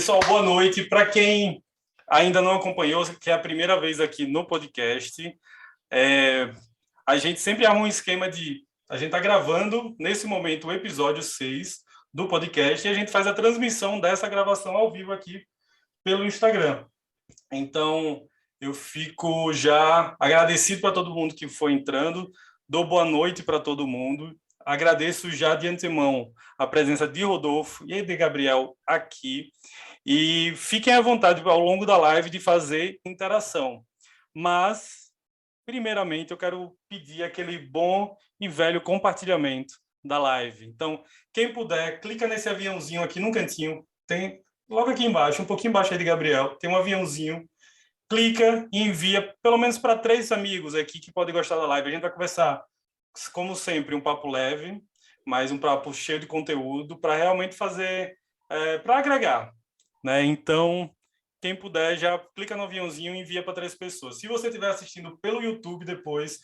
pessoal, boa noite. Para quem ainda não acompanhou, que é a primeira vez aqui no podcast, a gente sempre arruma um esquema de... A gente está gravando, nesse momento, o episódio 6 do podcast e a gente faz a transmissão dessa gravação ao vivo aqui pelo Instagram. Então, eu fico já agradecido para todo mundo que foi entrando, dou boa noite para todo mundo, agradeço já de antemão a presença de Rodolfo e de Gabriel aqui, e fiquem à vontade ao longo da live de fazer interação. Mas, primeiramente, eu quero pedir aquele bom e velho compartilhamento da live. Então, quem puder, clica nesse aviãozinho aqui no cantinho, tem logo aqui embaixo, um pouquinho embaixo aí de Gabriel, tem um aviãozinho, clica e envia pelo menos para 3 amigos aqui que podem gostar da live. A gente vai conversar, como sempre, um papo leve, mas um papo cheio de conteúdo para realmente fazer, para agregar, né? Então, quem puder, já clica no aviãozinho e envia para 3 pessoas. Se você estiver assistindo pelo YouTube depois,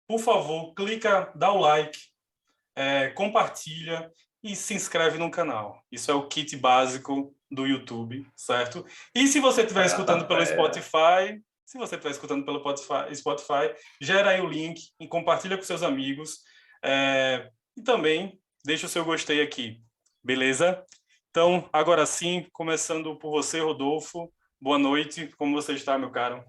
por favor, clica, dá o like, compartilha e se inscreve no canal. Isso é o kit básico do YouTube, certo? E se você estiver escutando pelo Spotify, gera aí o link e compartilha com seus amigos. E também deixa o seu gostei aqui, beleza? Então, agora sim, começando por você, Rodolfo. Boa noite, como você está, meu caro?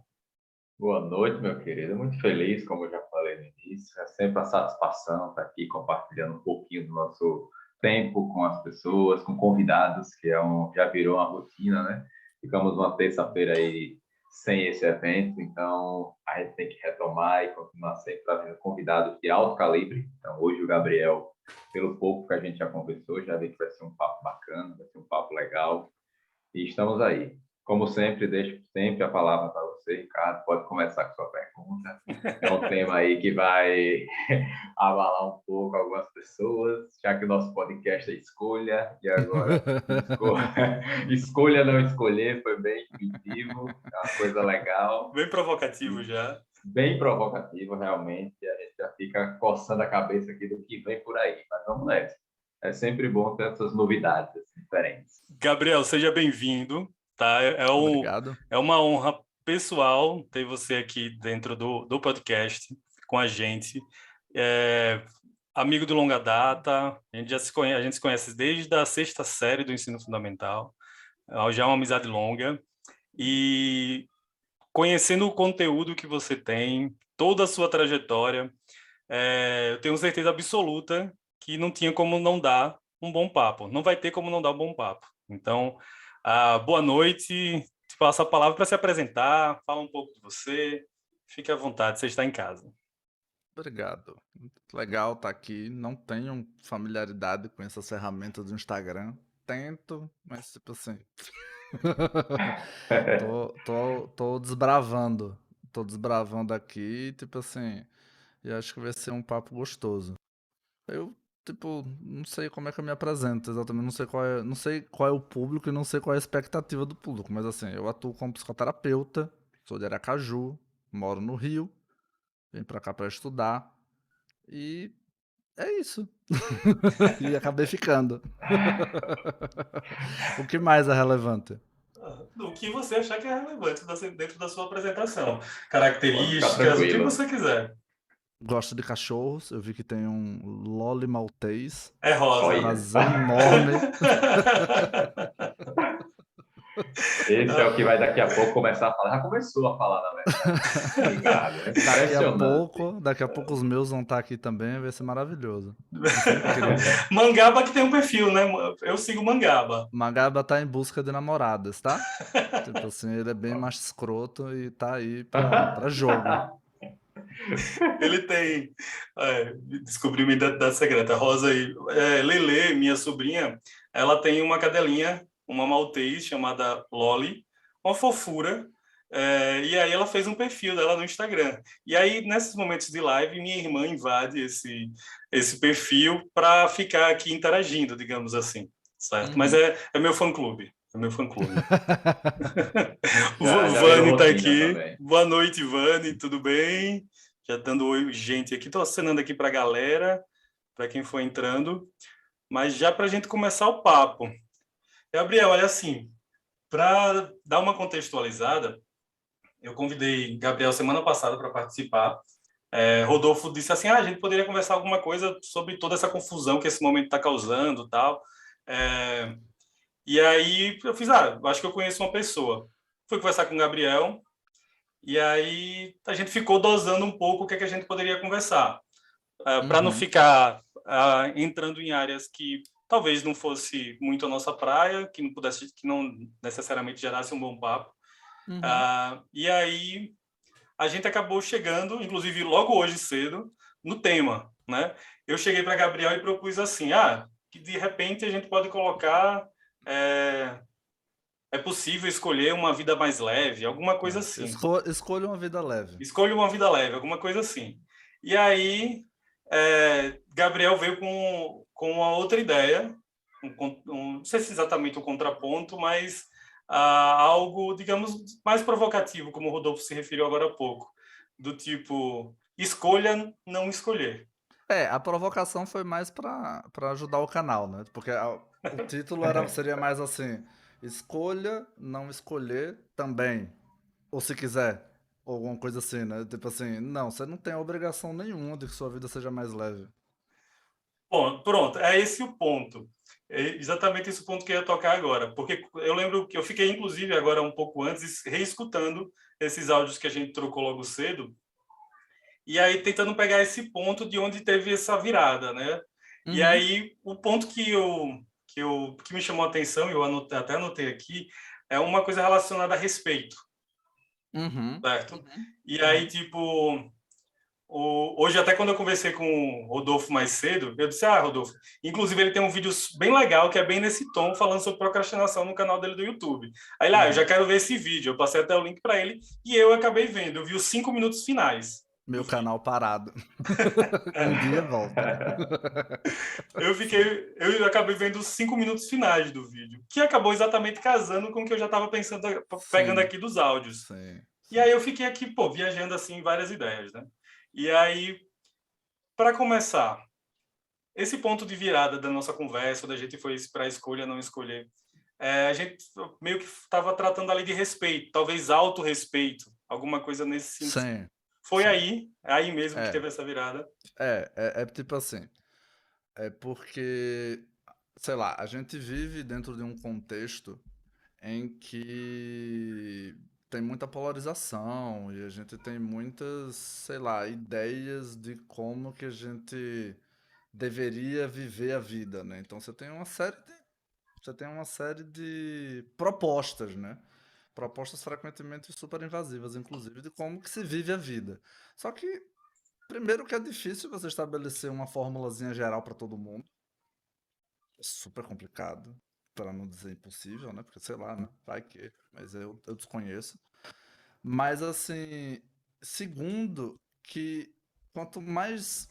Boa noite, meu querido. Muito feliz, como eu já falei no início. É sempre a satisfação estar aqui compartilhando um pouquinho do nosso tempo com as pessoas, com convidados, que já virou uma rotina, né? Ficamos uma terça-feira aí sem esse evento, então a gente tem que retomar e continuar sempre trazendo convidados de alto calibre. Então, hoje o Gabriel, pelo pouco que a gente já conversou, já vi que vai ser um papo bacana, vai ser um papo legal. E estamos aí. Como sempre, deixo sempre a palavra para você, Ricardo. Pode começar com sua pergunta. É um tema aí que vai abalar um pouco algumas pessoas, já que o nosso podcast é escolha, e agora escolha não escolher foi bem intuitivo, é uma coisa legal. Bem provocativo já. Bem provocativo, realmente. A gente já fica coçando a cabeça aqui do que vem por aí, mas vamos nessa. É sempre bom ter essas novidades diferentes. Gabriel, seja bem-vindo, tá? Obrigado. É uma honra pessoal ter você aqui dentro do podcast com a gente. Amigo de longa data, a gente se conhece desde a 6ª série do ensino fundamental, já é uma amizade longa, e conhecendo o conteúdo que você tem, toda a sua trajetória, eu tenho certeza absoluta que não tinha como não dar um bom papo. Não vai ter como não dar um bom papo. Então, boa noite. Te passo a palavra para se apresentar, fala um pouco de você. Fique à vontade, você está em casa. Obrigado. Muito legal estar aqui. Não tenho familiaridade com essas ferramentas do Instagram. Tento, mas tipo assim. tô desbravando. Tô desbravando aqui, tipo assim. E acho que vai ser um papo gostoso. Eu, tipo, não sei como é que eu me apresento exatamente. Não sei qual é o público e não sei qual é a expectativa do público. Mas assim, eu atuo como psicoterapeuta, sou de Aracaju, moro no Rio. Vim pra cá pra estudar. E é isso. E acabei ficando. O que mais é relevante? O que você achar que é relevante dentro da sua apresentação. Pode ficar Características, o que tranquilo. você quiser. Gosto de cachorros. Eu vi que tem um Lolly Maltês. É rosa. Olha. Prazer enorme. Esse é o que vai daqui a pouco começar a falar. Já começou a falar, na verdade. Obrigado. É impressionante. Daqui a pouco os meus vão estar aqui também. Vai ser maravilhoso. Vai ser incrível. Mangaba que tem um perfil, né? Eu sigo Mangaba. Magaba tá em busca de namoradas, tá? Tipo assim, ele é bem mais escroto e tá aí pra jogo. Ele tem... descobri uma identidade secreta. Rosa aí. Lele, minha sobrinha, ela tem uma cadelinha, uma maltês chamada Loli, uma fofura. E aí ela fez um perfil dela no Instagram. E aí, nesses momentos de live, minha irmã invade esse perfil para ficar aqui interagindo, digamos assim. Certo? Mas é meu fã-clube. É meu fã-clube. Já Vani virou está rotina aqui. também. Boa noite, Vani. Tudo bem? Já dando oi, gente aqui. Estou acenando aqui para a galera, para quem for entrando. Mas já para a gente começar o papo. Gabriel, olha assim, Para dar uma contextualizada, eu convidei Gabriel semana passada para participar. Rodolfo disse assim, a gente poderia conversar alguma coisa sobre toda essa confusão que esse momento está causando, tal. E aí eu fiz, eu acho que eu conheço uma pessoa. Fui conversar com o Gabriel e aí a gente ficou dosando um pouco o que é que a gente poderia conversar, para não ficar entrando em áreas que talvez não fosse muito a nossa praia, que não necessariamente gerasse um bom papo. E aí a gente acabou chegando, inclusive logo hoje cedo, no tema, né? Eu cheguei para Gabriel e propus assim, que de repente a gente pode colocar é possível escolher uma vida mais leve, alguma coisa assim. Escolha uma vida leve. Escolha uma vida leve, alguma coisa assim. E aí Gabriel veio com uma outra ideia, não sei se exatamente um contraponto, mas algo, digamos, mais provocativo, como o Rodolfo se referiu agora há pouco, do tipo, escolha não escolher. A provocação foi mais pra ajudar o canal, né? Porque o título seria mais assim, escolha não escolher também, ou se quiser, ou alguma coisa assim, né? Tipo assim, não, você não tem obrigação nenhuma de que sua vida seja mais leve. Bom, pronto, é esse o ponto. É exatamente esse o ponto que eu ia tocar agora. Porque eu lembro que eu fiquei, inclusive, agora um pouco antes, reescutando esses áudios que a gente trocou logo cedo, e aí tentando pegar esse ponto de onde teve essa virada, né? E aí o ponto que me chamou a atenção, eu até anotei aqui, é uma coisa relacionada a respeito, certo? E aí, tipo, hoje, até quando eu conversei com o Rodolfo mais cedo, eu disse, Rodolfo, inclusive ele tem um vídeo bem legal, que é bem nesse tom, falando sobre procrastinação no canal dele do YouTube. Aí eu já quero ver esse vídeo. Eu passei até o link para ele e eu acabei vendo. Eu vi os 5 minutos finais. Meu canal parado. Um dia volta. Eu acabei vendo os 5 minutos finais do vídeo, que acabou exatamente casando com o que eu já estava pensando, pegando aqui dos áudios. Sim. E aí eu fiquei aqui, viajando assim em várias ideias, né? E aí, para começar, esse ponto de virada da nossa conversa, da gente foi para escolha, não escolher, a gente meio que estava tratando ali de respeito, talvez autorrespeito, alguma coisa nesse sentido. Sim. Foi aí mesmo que teve essa virada. É tipo assim, é porque, sei lá, a gente vive dentro de um contexto em que tem muita polarização e a gente tem muitas, sei lá, ideias de como que a gente deveria viver a vida, né? Então você tem uma série de propostas, né? Propostas frequentemente super invasivas, inclusive, de como que se vive a vida. Só que, primeiro que é difícil você estabelecer uma formulazinha geral para todo mundo. É super complicado, para não dizer impossível, né? Porque, sei lá, né? Vai que, mas eu desconheço. Mas, assim, segundo, que quanto mais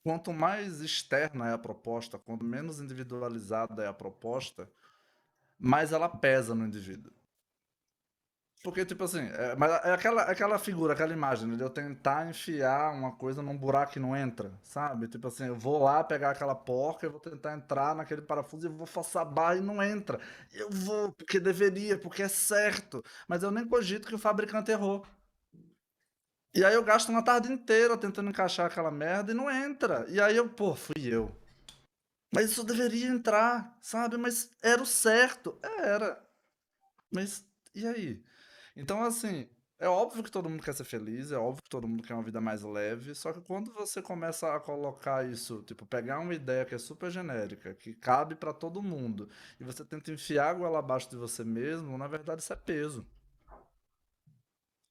quanto mais externa é a proposta, quanto menos individualizada é a proposta, mais ela pesa no indivíduo. Porque, tipo assim, mas é aquela figura, aquela imagem, né, de eu tentar enfiar uma coisa num buraco que não entra, sabe? Tipo assim, eu vou lá pegar aquela porca, eu vou tentar entrar naquele parafuso e vou forçar a barra e não entra. Eu vou, porque deveria, porque é certo. Mas eu nem cogito que o fabricante errou. E aí eu gasto uma tarde inteira tentando encaixar aquela merda e não entra. E aí fui eu. Mas isso deveria entrar, sabe? Mas era o certo. Era. Mas e aí? Então, assim, é óbvio que todo mundo quer ser feliz, é óbvio que todo mundo quer uma vida mais leve, só que quando você começa a colocar isso, tipo, pegar uma ideia que é super genérica, que cabe pra todo mundo, e você tenta enfiar a goela abaixo de você mesmo, na verdade isso é peso.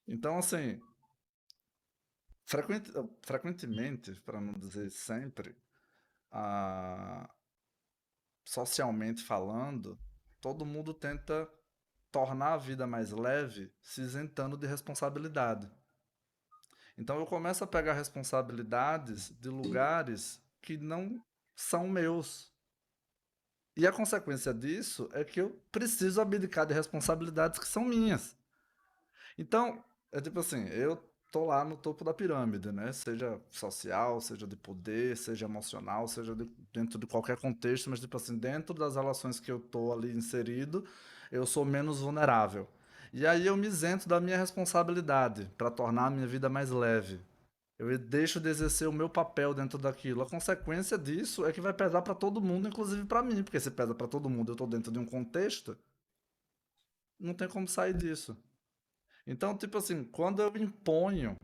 Então, assim, frequentemente, para não dizer sempre, ah, socialmente falando, todo mundo tenta tornar a vida mais leve se isentando de responsabilidade. Então eu começo a pegar responsabilidades de lugares que não são meus. E a consequência disso é que eu preciso abdicar de responsabilidades que são minhas. Então, é tipo assim, eu tô lá no topo da pirâmide, né? Seja social, seja de poder, seja emocional, seja dentro de qualquer contexto, mas tipo assim, dentro das relações que eu tô ali inserido, eu sou menos vulnerável. E aí eu me isento da minha responsabilidade para tornar a minha vida mais leve. Eu deixo de exercer o meu papel dentro daquilo. A consequência disso é que vai pesar para todo mundo, inclusive para mim, porque se pesa para todo mundo, eu estou dentro de um contexto, não tem como sair disso. Então, tipo assim, quando eu imponho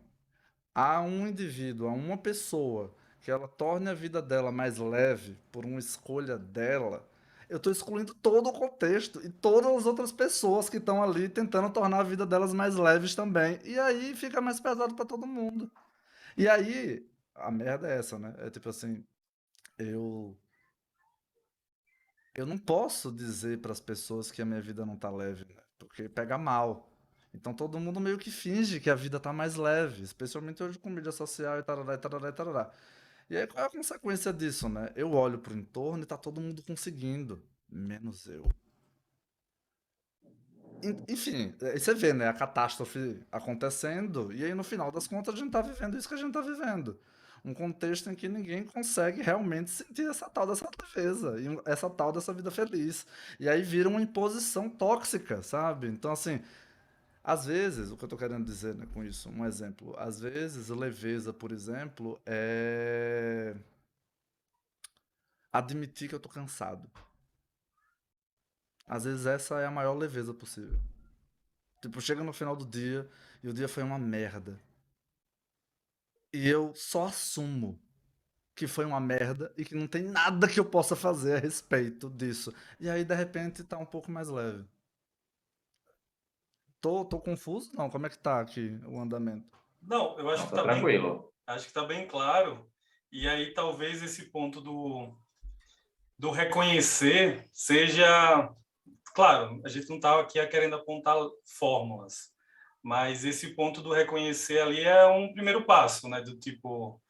a um indivíduo, a uma pessoa, que ela torne a vida dela mais leve por uma escolha dela, eu estou excluindo todo o contexto e todas as outras pessoas que estão ali tentando tornar a vida delas mais leves também. E aí fica mais pesado para todo mundo. E aí, a merda é essa, né? É tipo assim, eu eu não posso dizer para as pessoas que a minha vida não tá leve, né? Porque pega mal. Então todo mundo meio que finge que a vida tá mais leve, especialmente hoje com mídia social e tarará, e tarará, e tarará. E aí qual é a consequência disso, né? Eu olho pro entorno e tá todo mundo conseguindo, menos eu. Enfim, aí você vê, né, a catástrofe acontecendo, e aí no final das contas a gente tá vivendo isso que a gente tá vivendo. Um contexto em que ninguém consegue realmente sentir essa tal dessa leveza, e essa tal dessa vida feliz. E aí vira uma imposição tóxica, sabe? Então, assim, às vezes, o que eu tô querendo dizer, né, com isso, um exemplo, às vezes leveza, por exemplo, é admitir que eu tô cansado. Às vezes essa é a maior leveza possível. Tipo, chega no final do dia e o dia foi uma merda. E eu só assumo que foi uma merda e que não tem nada que eu possa fazer a respeito disso. E aí, de repente, tá um pouco mais leve. Tô confuso? Não, como é que tá aqui o andamento? Não, eu acho Não, que tá está bem, tranquilo. acho que tá bem claro. E aí talvez esse ponto do reconhecer seja, claro, a gente não está aqui querendo apontar fórmulas, mas esse ponto do reconhecer ali é um primeiro passo, né? Do tipo,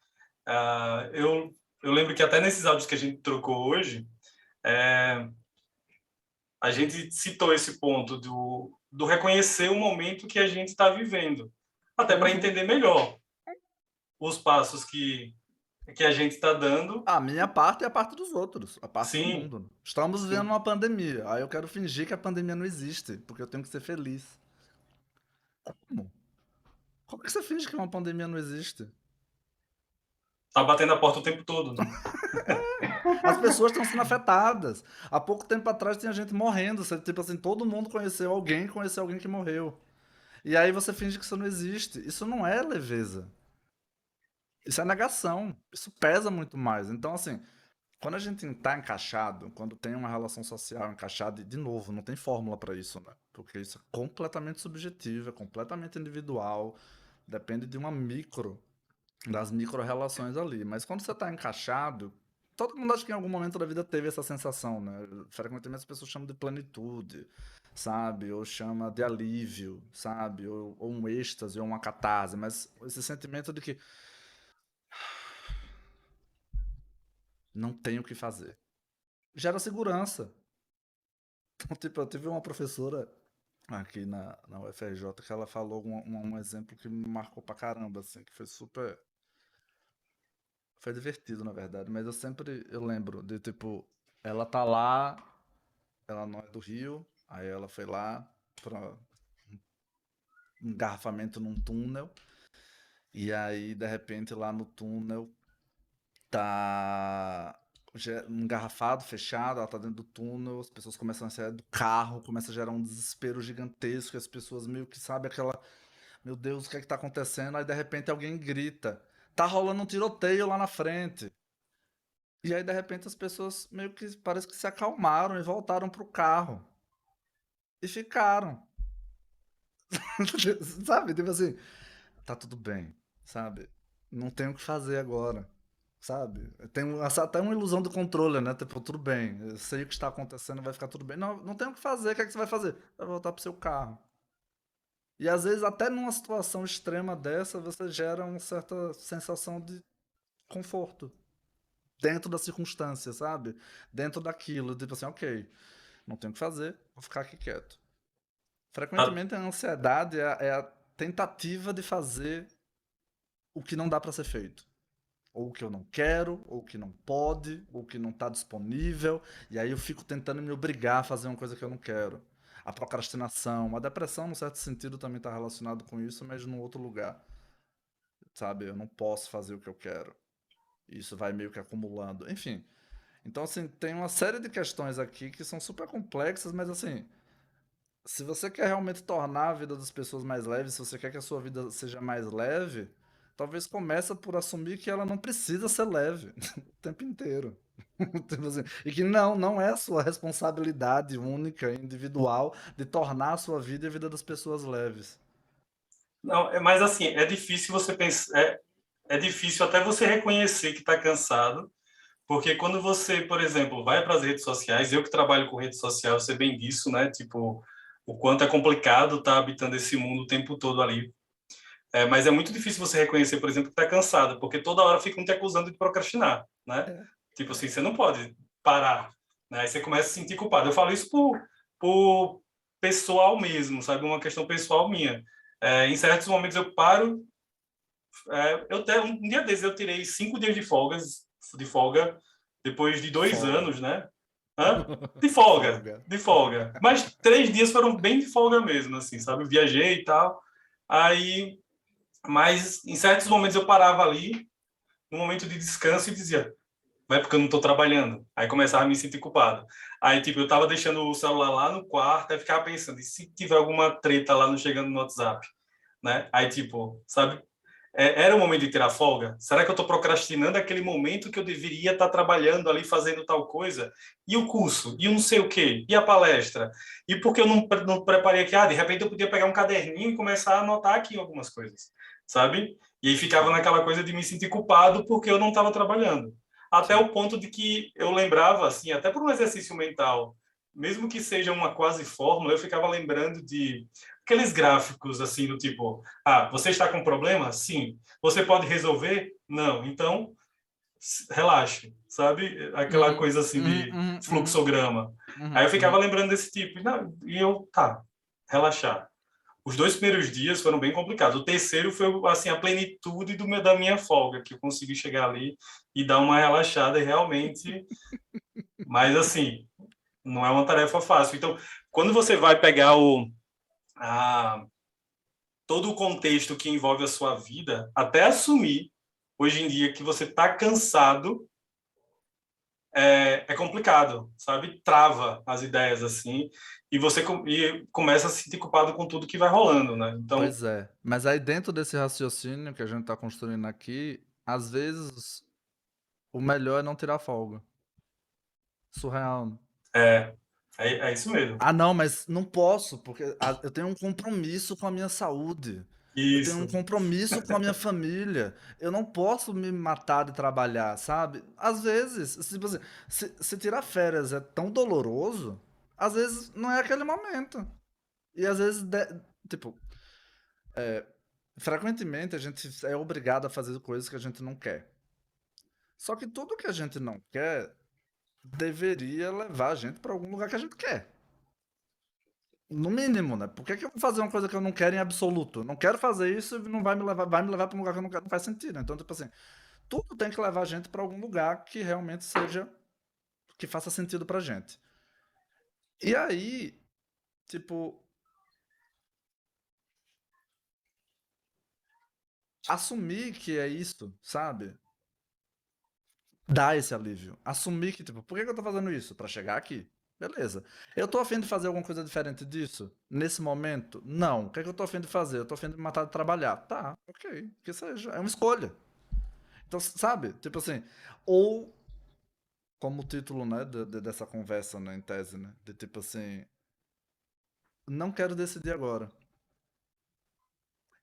eu lembro que até nesses áudios que a gente trocou hoje, é, a gente citou esse ponto do reconhecer o momento que a gente está vivendo, até para Uhum. entender melhor os passos que a gente está dando. A minha parte e a parte dos outros, a parte do Sim, mundo. Estamos vivendo sim. uma pandemia. Aí eu quero fingir que a pandemia não existe, porque eu tenho que ser feliz. Como? Como é que você finge que uma pandemia não existe? Tá batendo a porta o tempo todo, né? As pessoas estão sendo afetadas. Há pouco tempo atrás tinha gente morrendo. Tipo assim, todo mundo conheceu alguém que morreu. E aí você finge que isso não existe. Isso não é leveza. Isso é negação. Isso pesa muito mais. Então, assim, quando a gente está encaixado, quando tem uma relação social encaixada, e de novo, não tem fórmula para isso, né? Porque isso é completamente subjetivo, é completamente individual, depende de uma das micro-relações ali. Mas quando você está encaixado, todo mundo acha que em algum momento da vida teve essa sensação, né? Frequentemente as pessoas chamam de plenitude, sabe? Ou chama de alívio, sabe? Ou um êxtase, ou uma catarse. Mas esse sentimento de que não tenho o que fazer. Gera segurança. Então, tipo, eu tive uma professora aqui na UFRJ que ela falou um exemplo que me marcou pra caramba, assim, que foi super. Foi divertido, na verdade, mas eu lembro de, tipo, ela tá lá, ela não é do Rio, aí ela foi lá pra um engarrafamento num túnel, e aí, de repente, lá no túnel tá engarrafado, fechado, ela tá dentro do túnel, as pessoas começam a sair do carro, começa a gerar um desespero gigantesco, as pessoas meio que sabe aquela, meu Deus, o que é que tá acontecendo? Aí de repente alguém grita, tá rolando um tiroteio lá na frente. E aí de repente as pessoas meio que parece que se acalmaram e voltaram pro carro e ficaram. Sabe? Tipo assim, tá tudo bem, sabe? Não tem o que fazer agora. Sabe? Até uma ilusão do controle, né? Tipo, tudo bem, eu sei o que está acontecendo, vai ficar tudo bem. Não, não tem o que fazer, o que é que você vai fazer? Vai voltar pro seu carro. E às vezes, até numa situação extrema dessa, você gera uma certa sensação de conforto. Dentro da circunstância, sabe? Dentro daquilo. Tipo assim, ok, não tenho o que fazer, vou ficar aqui quieto. Ah, Frequentemente a ansiedade é a tentativa de fazer o que não dá para ser feito. Ou o que eu não quero, ou o que não pode, ou o que não está disponível, e aí eu fico tentando me obrigar a fazer uma coisa que eu não quero. a procrastinação, a depressão, num certo sentido, também está relacionado com isso, mas num outro lugar, sabe? Eu não posso fazer o que eu quero. Isso vai meio que acumulando. Enfim. Então, assim, tem uma série de questões aqui que são super complexas, mas assim, se você quer realmente tornar a vida das pessoas mais leve, se você quer que a sua vida seja mais leve, talvez começa por assumir que ela não precisa ser leve o tempo inteiro. Tipo assim, e que não é a sua responsabilidade única, individual, de tornar a sua vida e a vida das pessoas leves. Não, mas assim, é difícil você pensar, é difícil até você reconhecer que está cansado, porque quando você, por exemplo, vai para as redes sociais, eu que trabalho com rede social, eu sei bem disso, né? Tipo, o quanto é complicado estar habitando esse mundo o tempo todo ali. Mas é muito difícil você reconhecer, por exemplo, que está cansado, porque toda hora ficam te acusando de procrastinar, né? É. Tipo assim, você não pode parar, né? Aí você começa a se sentir culpado. Eu falo isso por pessoal mesmo, sabe? Uma questão pessoal minha. Em certos momentos eu paro. Um dia desses eu tirei 5 dias de folga, depois de 2 Folga. anos, né? Hã? De folga, Folga. de folga. Mas 3 dias foram bem de folga mesmo, assim, sabe? Eu viajei e tal. Aí, mas em certos momentos eu parava ali, no momento de descanso, e dizia, vai porque eu não estou trabalhando. Aí começava a me sentir culpado. Aí, tipo, eu tava deixando o celular lá no quarto, aí ficava pensando, e se tiver alguma treta lá no chegando no WhatsApp, né? Aí, tipo, sabe? Era o momento de tirar folga? Será que eu estou procrastinando aquele momento que eu deveria estar trabalhando ali, fazendo tal coisa? E o curso? E o não sei o quê? E a palestra? E porque eu não preparei aqui? De repente eu podia pegar um caderninho e começar a anotar aqui algumas coisas, sabe? E aí ficava Sim. naquela coisa de me sentir culpado porque eu não estava trabalhando. Até Sim. o ponto de que eu lembrava, assim, até por um exercício mental, mesmo que seja uma quase fórmula, eu ficava lembrando de aqueles gráficos, assim, do tipo, você está com problema? Sim. Você pode resolver? Não. Então, relaxe, sabe? Aquela Uhum, coisa assim uhum, de uhum, uhum, fluxograma. Aí uhum, eu ficava uhum. lembrando desse tipo. E eu, relaxar. Os 2 primeiros dias foram bem complicados. O terceiro foi, assim, a plenitude da minha folga, que eu consegui chegar ali e dar uma relaxada e realmente... Mas, assim, não é uma tarefa fácil. Então, quando você vai pegar a, todo o contexto que envolve a sua vida, até assumir, hoje em dia, que você está cansado, é complicado, sabe? Trava as ideias, assim, e você começa a se sentir culpado com tudo que vai rolando, né? Então, Pois é. Mas aí dentro desse raciocínio que a gente tá construindo aqui, às vezes o melhor é não tirar folga. Surreal, né? é, é isso mesmo. Ah, não, mas não posso, porque eu tenho um compromisso com a minha saúde. Eu tenho um Isso. compromisso com a minha família. Eu não posso me matar de trabalhar, sabe? Às vezes, tipo assim, se tirar férias é tão doloroso, às vezes não é aquele momento. E às vezes, tipo, frequentemente a gente é obrigado a fazer coisas que a gente não quer. Só que tudo que a gente não quer deveria levar a gente para algum lugar que a gente quer. No mínimo, né? Por que que eu vou fazer uma coisa que eu não quero em absoluto? Eu não quero fazer isso e não vai me levar para um lugar que eu não quero, não faz sentido. Então, tipo assim, tudo tem que levar a gente para algum lugar que realmente seja, que faça sentido pra gente. E aí, tipo, assumir que é isso, sabe? Dá esse alívio. Assumir que, tipo, por que que eu tô fazendo isso? Pra chegar aqui. Beleza. Eu tô afim de fazer alguma coisa diferente disso? Nesse momento? Não. O que é que eu tô afim de fazer? Eu tô afim de me matar de trabalhar. Tá, ok. Que seja. É uma escolha. Então, sabe? Tipo assim. Ou, como o título, né, dessa conversa, né, em tese, né? De tipo assim. Não quero decidir agora.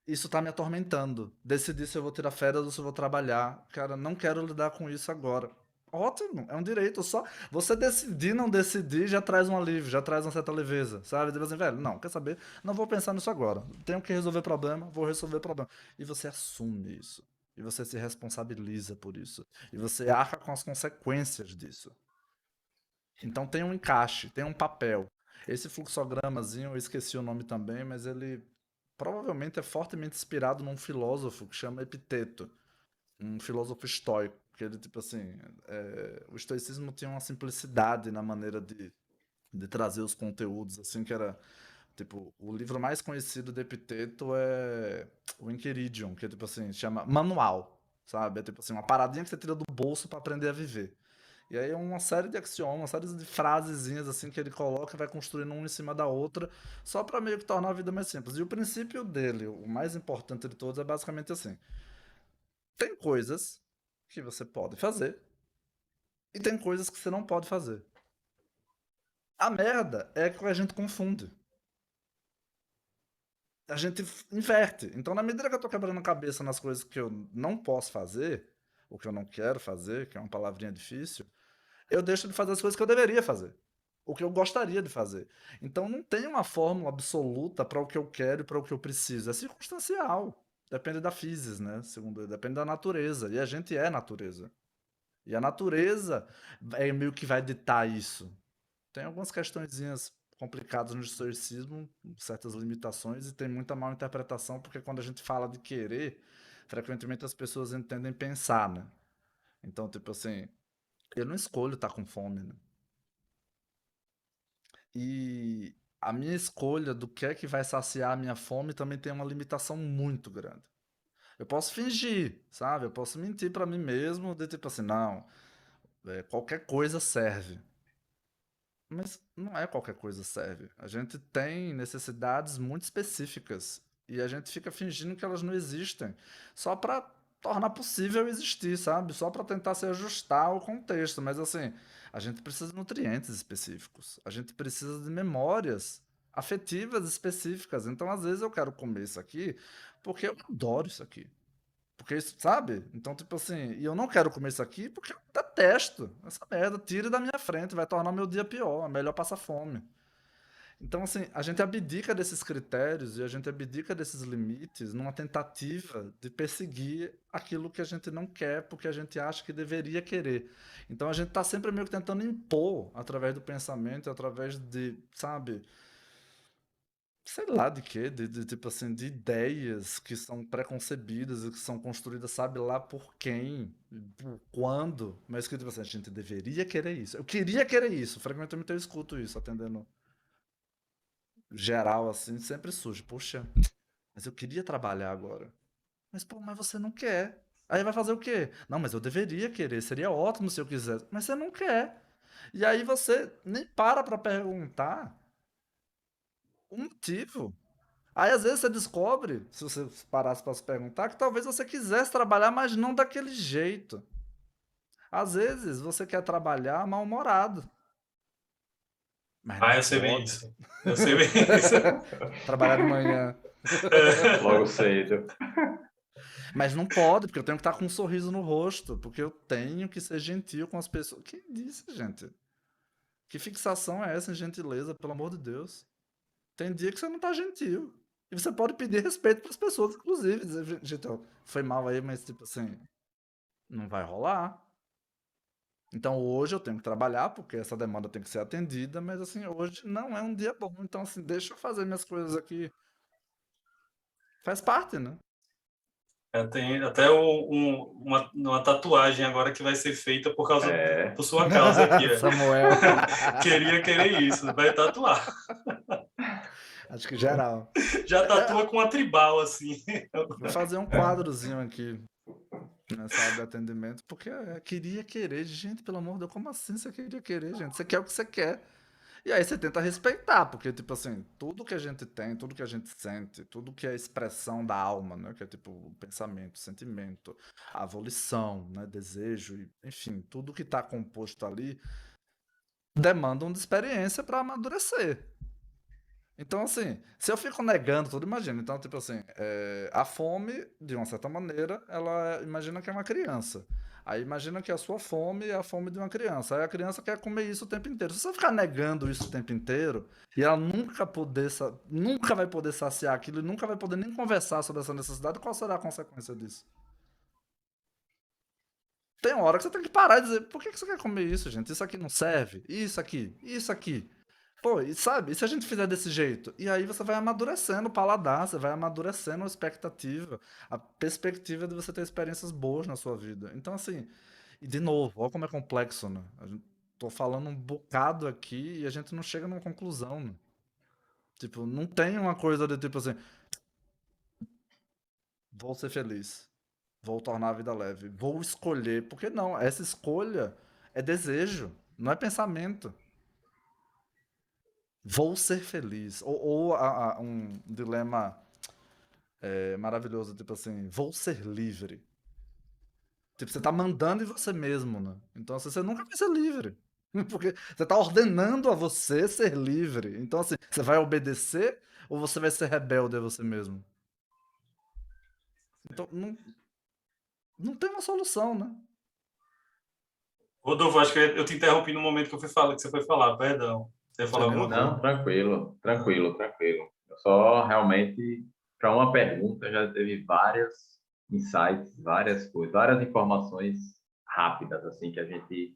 Isso tá me atormentando. Decidir se eu vou tirar férias ou se eu vou trabalhar. Cara, não quero lidar com isso agora. Ótimo, é um direito. Só você decidir não decidir já traz um alívio, já traz uma certa leveza, sabe? Tipo assim, velho, não, quer saber? Não vou pensar nisso agora. Tenho que resolver problema, vou resolver problema. E você assume isso. E você se responsabiliza por isso. E você arca com as consequências disso. Então tem um encaixe, tem um papel. Esse fluxogramazinho, eu esqueci o nome também, mas ele provavelmente é fortemente inspirado num filósofo que chama Epiteto, um filósofo estoico, que ele, tipo assim, o estoicismo tinha uma simplicidade na maneira de de trazer os conteúdos, assim, que era, tipo, o livro mais conhecido de Epiteto é o Enchiridion, que é, tipo assim, chama manual, sabe? É, tipo assim, uma paradinha que você tira do bolso para aprender a viver. E aí é uma série de axiomas, uma série de frasezinhas, assim, que ele coloca e vai construindo uma em cima da outra, só para meio que tornar a vida mais simples. E o princípio dele, o mais importante de todos, é basicamente assim: tem coisas que você pode fazer e tem coisas que você não pode fazer. A merda é que a gente confunde. A gente inverte. Então, na medida que eu tô quebrando a cabeça nas coisas que eu não posso fazer, ou que eu não quero fazer, que é uma palavrinha difícil, eu deixo de fazer as coisas que eu deveria fazer. O que eu gostaria de fazer. Então, não tem uma fórmula absoluta para o que eu quero e para o que eu preciso. É circunstancial. Depende da physis, né? Segundo, depende da natureza. E a gente é natureza. E a natureza é meio que vai ditar isso. Tem algumas questõezinhas complicadas no estoicismo, certas limitações, e tem muita mal interpretação, porque quando a gente fala de querer, frequentemente as pessoas entendem pensar, né? Então, tipo assim, eu não escolho estar com fome, né? E a minha escolha do que é que vai saciar a minha fome também tem uma limitação muito grande. Eu posso fingir, sabe? Eu posso mentir pra mim mesmo, de tipo assim, não, qualquer coisa serve. Mas não é qualquer coisa serve. A gente tem necessidades muito específicas e a gente fica fingindo que elas não existem, só para tornar possível existir, sabe? Só para tentar se ajustar ao contexto. Mas assim, a gente precisa de nutrientes específicos. A gente precisa de memórias afetivas específicas. Então, às vezes eu quero comer isso aqui porque eu adoro isso aqui. Porque, sabe? Então, tipo assim, e eu não quero comer isso aqui porque eu detesto essa merda. Tire da minha frente, vai tornar meu dia pior. É melhor passar fome. Então, assim, a gente abdica desses critérios e a gente abdica desses limites numa tentativa de perseguir aquilo que a gente não quer porque a gente acha que deveria querer. Então, a gente tá sempre meio que tentando impor através do pensamento, através de, sabe, sei lá de quê, tipo assim, de ideias que são preconcebidas e que são construídas, sabe lá por quem, por quando, mas que tipo assim, a gente deveria querer isso. Eu queria querer isso, frequentemente eu escuto isso, atendendo geral assim, sempre surge, poxa, mas eu queria trabalhar agora. Mas pô, mas você não quer. Aí vai fazer o quê? Não, mas eu deveria querer, seria ótimo se eu quisesse, mas você não quer. E aí você nem para perguntar o motivo. Aí às vezes você descobre, se você parasse para se perguntar, que talvez você quisesse trabalhar, mas não daquele jeito. Às vezes você quer trabalhar mal-humorado, mas Ah, não eu sei bem pode. isso. Eu sei bem isso. Trabalhar de manhã, Logo cedo. mas não pode, porque eu tenho que estar com um sorriso no rosto, porque eu tenho que ser gentil com as pessoas. Quem disse, gente? Que fixação é essa em gentileza, pelo amor de Deus? Tem dia que você não tá gentil. E você pode pedir respeito para as pessoas, inclusive, dizer, gente, ó, foi mal aí, mas tipo assim, não vai rolar. Então hoje eu tenho que trabalhar porque essa demanda tem que ser atendida, mas assim, hoje não é um dia bom. Então assim, deixa eu fazer minhas coisas aqui. Faz parte, né? Eu tenho até uma tatuagem agora que vai ser feita É. por sua causa aqui. Samuel. Queria querer isso. Vai tatuar. Acho que geral. Já tatua com a tribal, assim. Vou fazer um quadrozinho aqui na sala de atendimento, porque queria querer. Gente, pelo amor de Deus, como assim você queria querer, gente? Você quer o que você quer. E aí você tenta respeitar, porque, tipo assim, tudo que a gente tem, tudo que a gente sente, tudo que é expressão da alma, né? Que é tipo o pensamento, o sentimento, a volição, né? Desejo, enfim, tudo que tá composto ali demandam de experiência para amadurecer. Então, assim, se eu fico negando tudo, imagina. Então, tipo assim, a fome, de uma certa maneira, ela imagina que é uma criança. Aí imagina que a sua fome é a fome de uma criança. Aí a criança quer comer isso o tempo inteiro. Se você ficar negando isso o tempo inteiro, e ela nunca vai poder saciar aquilo, e nunca vai poder nem conversar sobre essa necessidade, qual será a consequência disso? Tem uma hora que você tem que parar e dizer, por que você quer comer isso, gente? Isso aqui não serve? Isso aqui, isso aqui. Pô, e sabe, e se a gente fizer desse jeito? E aí você vai amadurecendo o paladar, você vai amadurecendo a expectativa, a perspectiva de você ter experiências boas na sua vida. Então, assim, e de novo, olha como é complexo, né? tô falando um bocado aqui e a gente não chega numa conclusão, né? Tipo, não tem uma coisa de tipo assim, vou ser feliz, vou tornar a vida leve, vou escolher. Porque não, essa escolha é desejo, não é pensamento. Vou ser feliz. Ou um dilema maravilhoso, tipo assim, vou ser livre. Tipo, você tá mandando em você mesmo, né? Então, assim, você nunca vai ser livre. Porque você tá ordenando a você ser livre. Então, assim, você vai obedecer ou você vai ser rebelde a você mesmo? Então, não tem uma solução, né? Rodolfo, acho que eu te interrompi no momento que eu fui falar, que você foi falar, perdão. Você ia falar Entendeu? alguma coisa? Não, tranquilo, tranquilo, tranquilo. Eu só realmente, para uma pergunta, já teve várias insights, várias coisas, várias informações rápidas, assim, que a gente,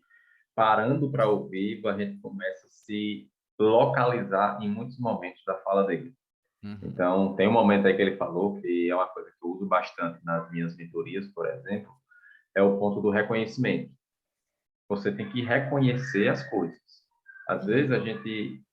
parando para ouvir, a gente começa a se localizar em muitos momentos da fala dele. Uhum. Então, tem um momento aí que ele falou, que é uma coisa que eu uso bastante nas minhas mentorias, por exemplo, é o ponto do reconhecimento. Você tem que reconhecer as coisas. Às vezes a gente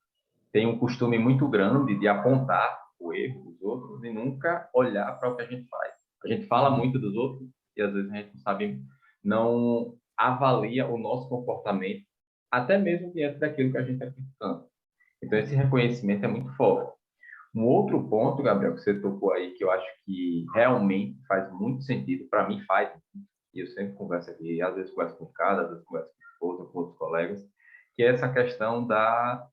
tem um costume muito grande de apontar o erro dos outros e nunca olhar para o que a gente faz. A gente fala Uhum. muito dos outros e às vezes a gente não sabe, não avalia o nosso comportamento, até mesmo diante daquilo que a gente está criticando. Então, esse reconhecimento é muito forte. Um outro ponto, Gabriel, que você tocou aí, que eu acho que realmente faz muito sentido, para mim faz, e eu sempre converso aqui, às vezes converso com cada, às vezes converso com esposa, com outros colegas, que é essa questão da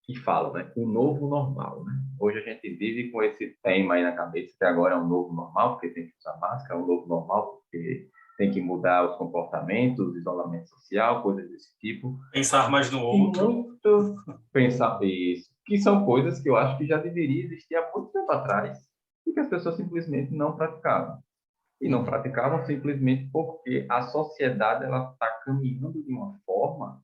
que fala, né? O novo normal, né? Hoje a gente vive com esse tema aí na cabeça que agora é um novo normal, porque tem que usar máscara, é um novo normal, porque tem que mudar os comportamentos, isolamento social, coisas desse tipo. Pensar mais no E outro. muito pensar isso, que são coisas que eu acho que já deveria existir há muito tempo atrás e que as pessoas simplesmente não praticavam. E não Uhum. praticavam simplesmente porque a sociedade ela está caminhando de uma forma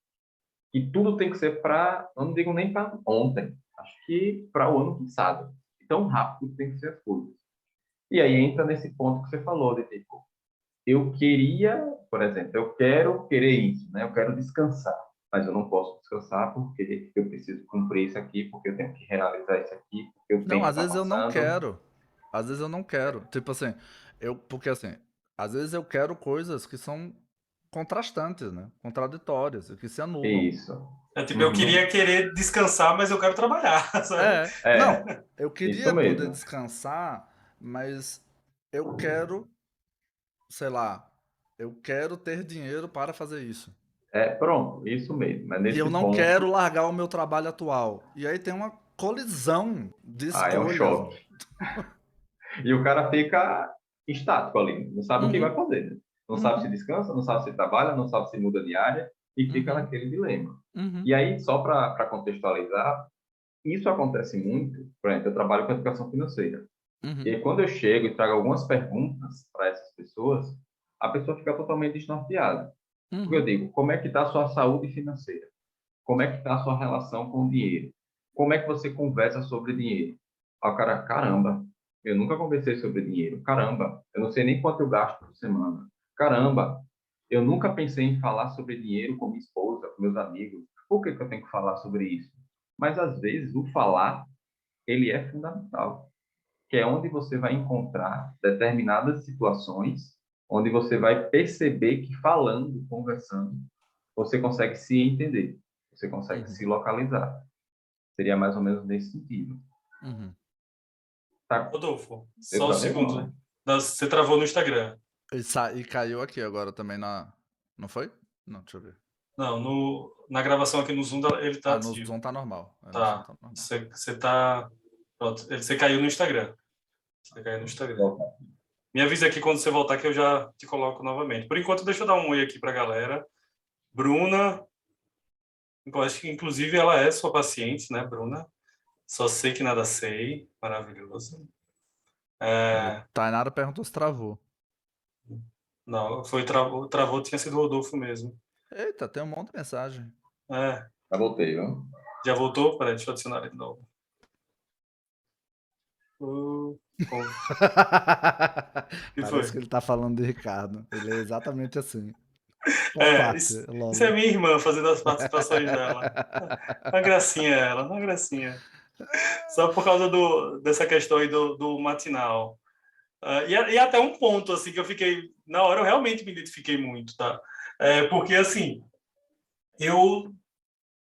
que tudo tem que ser para, eu não digo nem para ontem, acho que para o ano passado. Tão rápido tem que ser as coisas. E aí entra nesse ponto que você falou, de tipo, eu queria, por exemplo, eu quero querer isso, né? Eu quero descansar, mas eu não posso descansar porque eu preciso cumprir isso aqui, porque eu tenho que realizar isso aqui, porque o Não, tempo às está vezes eu não passando. quero. Às vezes eu não quero. Tipo assim, porque assim, às vezes eu quero coisas que são contrastantes, né? Contraditórias, que se anulam. Isso. É tipo, eu Uhum. queria querer descansar, mas eu quero trabalhar, sabe? Não, É, eu isso queria poder mesmo. descansar, mas eu quero, sei lá, eu quero ter dinheiro para fazer isso. É, pronto, isso mesmo. É E eu nesse não quero ponto, largar o meu trabalho atual. E aí tem uma colisão de aí é um escolhas. choque. E o cara fica estático ali, não sabe o que vai Uhum, fazer, né? Não sabe se uhum, descansa, não sabe se trabalha, não sabe se muda de área e fica uhum, naquele dilema. uhum, E aí, só para contextualizar, isso acontece muito, por exemplo, eu trabalho com educação financeira. E uhum, aí, quando eu chego e trago algumas perguntas para essas pessoas, a pessoa fica totalmente desnorteada. Porque eu uhum, digo, como é que está a sua saúde financeira? Como é que está a sua relação com o dinheiro? Como é que você conversa sobre dinheiro? Aí o cara, caramba, eu nunca conversei sobre dinheiro. Caramba, eu não sei nem quanto eu gasto por semana. Caramba, eu nunca pensei em falar sobre dinheiro com minha esposa, com meus amigos. Por que que eu tenho que falar sobre isso? Mas às vezes o falar, ele é fundamental, que é onde você vai encontrar determinadas situações, onde você vai perceber que falando, conversando, você consegue se entender, você consegue uhum, se localizar. Seria mais ou menos nesse sentido. uhum. Tá? Rodolfo, Eu só um travei não, segundo. né? Você travou no Instagram. E caiu aqui agora também na. Não foi? Não, deixa eu ver. Não, na gravação aqui no Zoom ele tá Ah, no ativo. Zoom tá normal. No Zoom Tá. tá normal. Você tá. Pronto. Você caiu no Instagram. Você caiu no Instagram. Voltar. Me avisa aqui quando você voltar que eu já te coloco novamente. Por enquanto, deixa eu dar um oi aqui pra galera. Bruna, eu acho que inclusive ela é sua paciente, né, Bruna? Só sei que nada sei. Maravilhoso. Aí, É, Tainara perguntou se travou. não, travou, tinha sido o Rodolfo mesmo. Eita, tem um monte de mensagem. É, Já voltei, viu? já voltou? Peraí, deixa eu adicionar ele de novo. O que Parece foi? que ele tá falando de Ricardo. Ele é exatamente assim. Por É, parte, isso é logo. minha irmã fazendo as participações dela. Uma gracinha ela, uma gracinha. Só por causa dessa questão aí do matinal. E até um ponto, assim, que eu fiquei... Na hora eu realmente me identifiquei muito, tá? Porque, assim, eu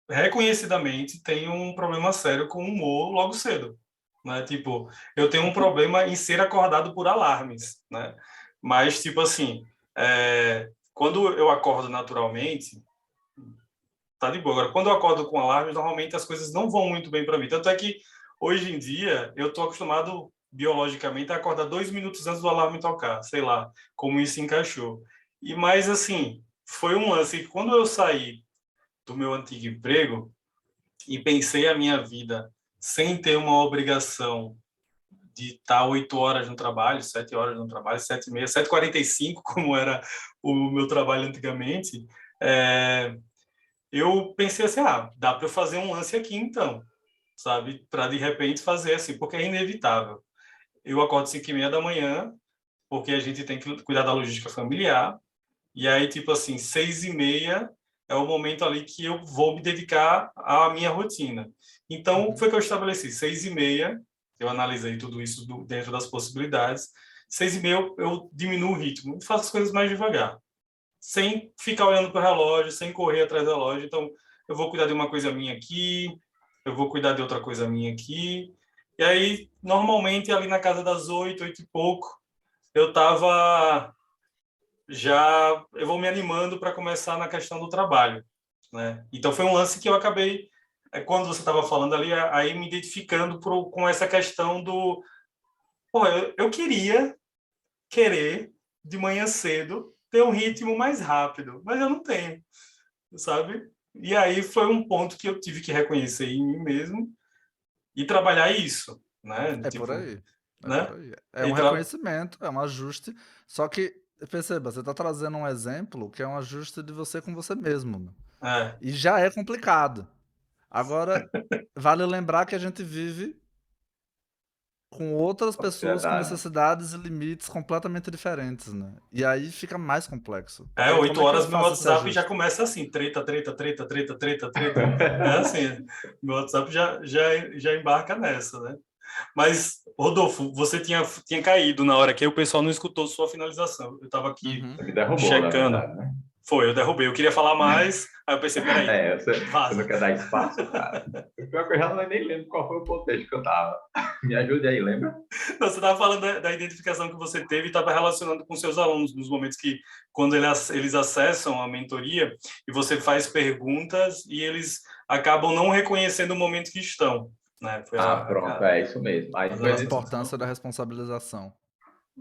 reconhecidamente tenho um problema sério com o humor logo cedo, né? Tipo, eu tenho um problema em ser acordado por alarmes, né? Mas, tipo assim, quando eu acordo naturalmente, tá de boa. Agora, quando eu acordo com alarmes, normalmente as coisas não vão muito bem para mim. Tanto é que, hoje em dia, eu tô acostumado biologicamente a acordar 2 minutos antes do alarme tocar, sei lá, como isso encaixou. Mas, assim, foi um lance que quando eu saí do meu antigo emprego, e pensei a minha vida sem ter uma obrigação de estar 8 horas no trabalho, 7 horas no trabalho, 7h30, 7h45, como era o meu trabalho antigamente, eu pensei assim, dá para eu fazer um lance aqui então, sabe? Para de repente fazer assim, porque é inevitável. Eu acordo 5h30 da manhã, porque a gente tem que cuidar da logística familiar, e aí, tipo assim, 6h30 é o momento ali que eu vou me dedicar à minha rotina. Então, Uhum. foi que eu estabeleci, 6h30, eu analisei tudo isso dentro das possibilidades, 6h30 eu diminuo o ritmo e faço as coisas mais devagar, sem ficar olhando para o relógio, sem correr atrás do relógio. Então, eu vou cuidar de uma coisa minha aqui, eu vou cuidar de outra coisa minha aqui. E aí, normalmente, ali na casa das 8, 8 e pouco, eu estava eu vou me animando para começar na questão do trabalho, né? Então foi um lance que eu acabei, quando você estava falando ali, aí me identificando com essa questão do, pô, eu querer de manhã cedo ter um ritmo mais rápido, mas eu não tenho, sabe? E aí foi um ponto que eu tive que reconhecer em mim mesmo e trabalhar isso, né? É por Tipo, aí. É por né? aí. É E um reconhecimento, é um ajuste. Só que, perceba, você está trazendo um exemplo que é um ajuste de você com você mesmo, né? é, E já é complicado. Agora, vale lembrar que a gente vive com outras pessoas com Sociedade. necessidades e limites completamente diferentes, né? E aí fica mais complexo. Porque aí como oito é que eu horas meu faço esse WhatsApp já ajuste? começa assim, treta, treta, treta, treta, treta, treta. É assim, meu WhatsApp já embarca nessa, né? Mas, Rodolfo, você tinha caído na hora que o pessoal não escutou sua finalização. Eu estava aqui Uhum. Você me derrubou, na checando. verdade, né? Foi, eu derrubei. Eu queria falar mais, aí eu pensei, peraí, Você não vaza. quer dar espaço, cara? O pior é que eu já nem lembro qual foi o contexto que eu tava. Me ajude aí, lembra? Não, você estava falando da identificação que você teve e estava relacionando com seus alunos, nos momentos que, quando eles acessam a mentoria e você faz perguntas e eles acabam não reconhecendo o momento que estão, né? Foi Pronto, é isso mesmo. Aí fazendo foi A essa nesse importância discussão. da responsabilização.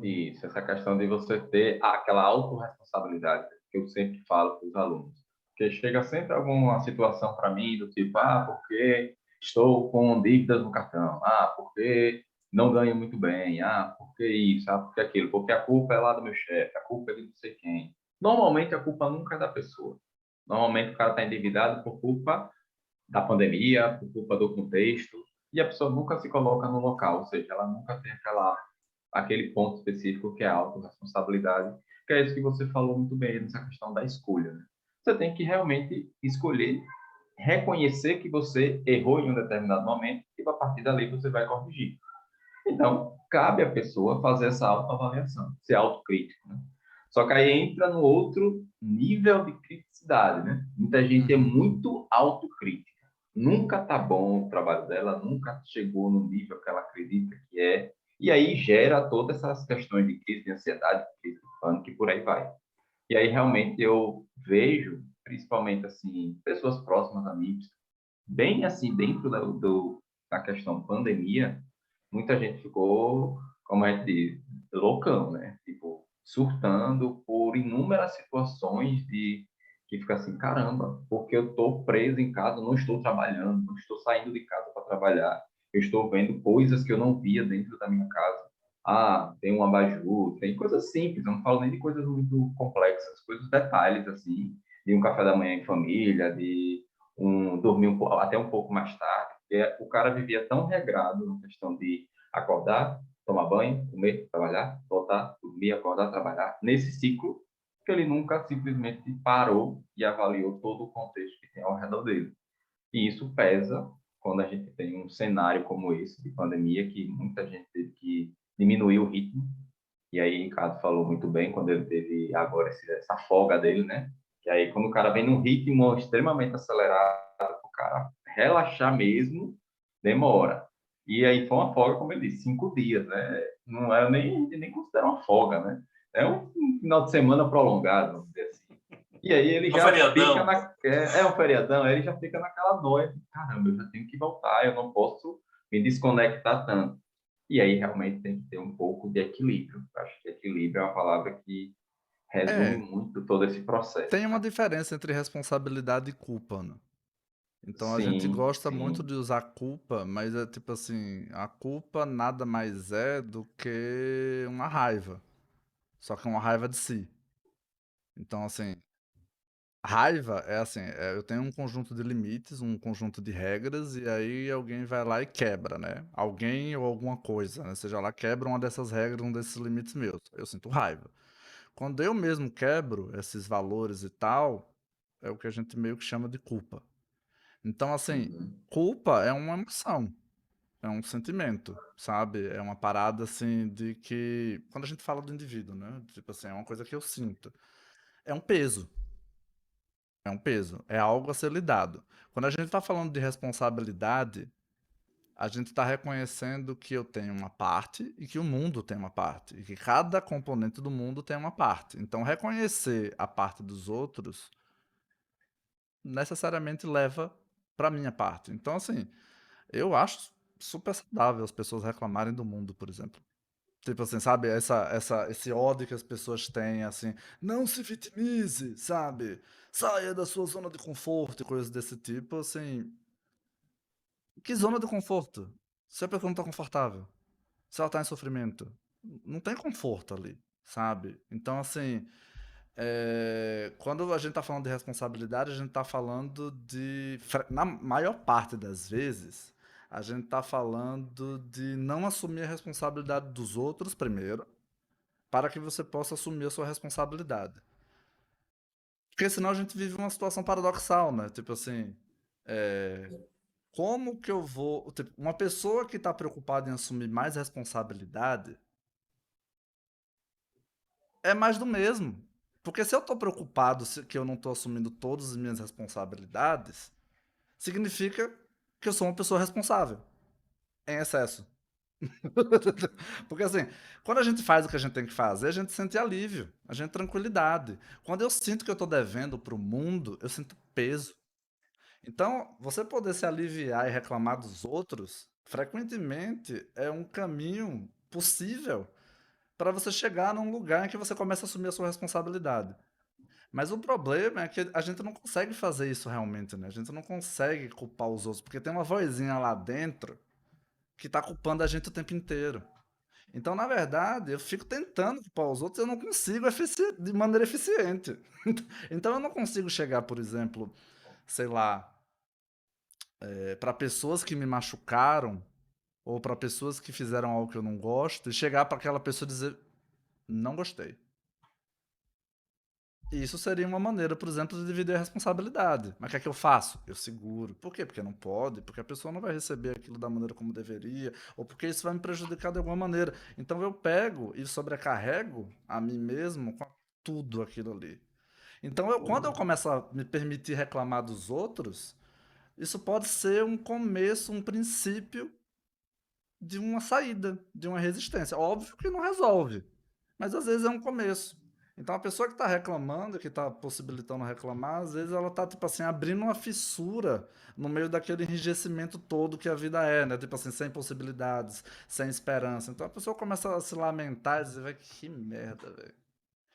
Isso, essa questão de você ter aquela autorresponsabilidade que eu sempre falo para os alunos. Porque chega sempre alguma situação para mim do tipo, porque estou com dívidas no cartão, porque não ganho muito bem, porque isso, porque aquilo, porque a culpa é lá do meu chefe, a culpa é de não sei quem. Normalmente a culpa nunca é da pessoa. Normalmente o cara está endividado por culpa da pandemia, por culpa do contexto, e a pessoa nunca se coloca no local, ou seja, ela nunca tem aquele ponto específico que é a autorresponsabilidade, que é isso que você falou muito bem nessa questão da escolha. Né? Você tem que realmente escolher, reconhecer que você errou em um determinado momento e a partir dali você vai corrigir. Então, cabe à pessoa fazer essa autoavaliação, ser autocrítico. Né? Só que aí entra no outro nível de criticidade. Né? Muita gente é Uhum. muito autocrítica. Nunca tá bom o trabalho dela, nunca chegou no nível que ela acredita que é, e aí gera todas essas questões de crise de ansiedade, crise de pânico e por aí vai. E aí realmente eu vejo, principalmente assim, pessoas próximas a mim, bem assim, dentro da questão pandemia, muita gente ficou, como a gente diz, loucão, né? Tipo, surtando por inúmeras situações de que fica assim, caramba, porque eu estou preso em casa, não estou trabalhando, não estou saindo de casa para trabalhar, eu estou vendo coisas que eu não via dentro da minha casa. Tem um abajur, tem coisas simples, eu não falo nem de coisas muito complexas, coisas detalhes assim, de um café da manhã em família, de dormir até um pouco mais tarde, porque o cara vivia tão regrado na questão de acordar, tomar banho, comer, trabalhar, voltar, dormir, acordar, trabalhar, nesse ciclo, porque ele nunca simplesmente parou e avaliou todo o contexto que tem ao redor dele. E isso pesa quando a gente tem um cenário como esse de pandemia, que muita gente teve que diminuir o ritmo. E aí, Ricardo falou muito bem quando ele teve agora essa folga dele, né? Que aí, quando o cara vem num ritmo extremamente acelerado, o cara relaxar mesmo, demora. E aí foi uma folga, como ele disse, 5 dias, né? Não é nem considero uma folga, né? É um final de semana prolongado, vamos dizer assim. E aí ele Um já fica feriadão. um feriadão, aí ele já fica naquela noia, caramba, eu já tenho que voltar, eu não posso me desconectar tanto. E aí realmente tem que ter um pouco de equilíbrio. Eu acho que equilíbrio é uma palavra que resume É, muito todo esse processo, tem uma sabe? diferença entre responsabilidade e culpa, né? Então a gente Sim, gosta muito sim. de usar culpa, mas é tipo assim, a culpa nada mais é do que uma raiva, só que uma raiva de si. Então assim, raiva é assim, eu tenho um conjunto de limites, um conjunto de regras, e aí alguém vai lá e quebra, né? Alguém ou alguma coisa, né? Seja lá, quebra uma dessas regras, um desses limites meus. Eu sinto raiva. Quando eu mesmo quebro esses valores e tal, é o que a gente meio que chama de culpa. Então, assim, Uhum. culpa é uma emoção, é um sentimento, sabe? É uma parada assim de que. Quando a gente fala do indivíduo, né? Tipo assim, é uma coisa que eu sinto. É um peso. É um peso. É algo a ser lidado. Quando a gente tá falando de responsabilidade, a gente está reconhecendo que eu tenho uma parte e que o mundo tem uma parte. E que cada componente do mundo tem uma parte. Então, reconhecer a parte dos outros necessariamente leva para minha parte. Então, assim, eu acho super saudável as pessoas reclamarem do mundo, por exemplo. Tipo assim, sabe? Esse ódio que as pessoas têm, assim, não se vitimize, sabe? Saia da sua zona de conforto e coisas desse tipo, assim. Que zona de conforto? Se a pessoa não tá confortável, se ela tá em sofrimento, não tem conforto ali, sabe? Então, assim, quando a gente tá falando de responsabilidade, a gente tá falando na maior parte das vezes, a gente tá falando de não assumir a responsabilidade dos outros primeiro, para que você possa assumir a sua responsabilidade. Porque senão a gente vive uma situação paradoxal, né? Tipo assim, como que eu vou. Tipo, uma pessoa que está preocupada em assumir mais responsabilidade é mais do mesmo. Porque se eu estou preocupado que eu não estou assumindo todas as minhas responsabilidades, significa que eu sou uma pessoa responsável, em excesso. Porque assim, quando a gente faz o que a gente tem que fazer, a gente sente alívio, a gente tranquilidade. Quando eu sinto que eu estou devendo para o mundo, eu sinto peso. Então, você poder se aliviar e reclamar dos outros, frequentemente é um caminho possível para você chegar num lugar em que você começa a assumir a sua responsabilidade. Mas o problema é que a gente não consegue fazer isso realmente, né? A gente não consegue culpar os outros, porque tem uma vozinha lá dentro que tá culpando a gente o tempo inteiro. Então, na verdade, eu fico tentando culpar os outros e eu não consigo de maneira eficiente. Então, eu não consigo chegar, por exemplo, sei lá, para pessoas que me machucaram ou para pessoas que fizeram algo que eu não gosto e chegar para aquela pessoa e dizer não gostei. E isso seria uma maneira, por exemplo, de dividir a responsabilidade. Mas o que é que eu faço? Eu seguro. Por quê? Porque não pode, porque a pessoa não vai receber aquilo da maneira como deveria, ou porque isso vai me prejudicar de alguma maneira. Então eu pego e sobrecarrego a mim mesmo com tudo aquilo ali. Então quando eu começo a me permitir reclamar dos outros, isso pode ser um começo, um princípio de uma saída, de uma resistência. Óbvio que não resolve, mas às vezes é um começo. Então a pessoa que está reclamando, que está possibilitando reclamar, às vezes ela está tipo assim abrindo uma fissura no meio daquele enrijecimento todo que a vida é, né? Tipo assim, sem possibilidades, sem esperança. Então a pessoa começa a se lamentar e dizer, "Véi, que merda, velho.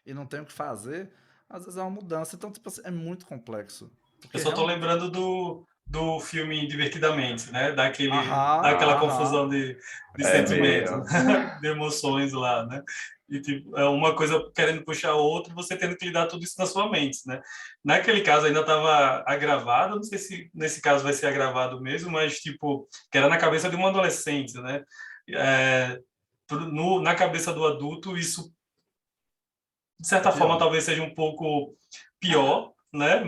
E não tem o que fazer." Às vezes é uma mudança. Então, tipo assim, é muito complexo. Eu Porque só tô realmente. lembrando do filme Divertidamente, né? Aham, Daquela aham. confusão de É sentimentos, mesmo. de emoções lá, né? E tipo, é uma coisa querendo puxar a outra, e você tendo que lidar tudo isso na sua mente, né? Naquele caso ainda estava agravado, não sei se nesse caso vai ser agravado mesmo, mas tipo, que era na cabeça de um adolescente, né? Na cabeça do adulto, isso de certa forma, pior. talvez seja um pouco pior, né?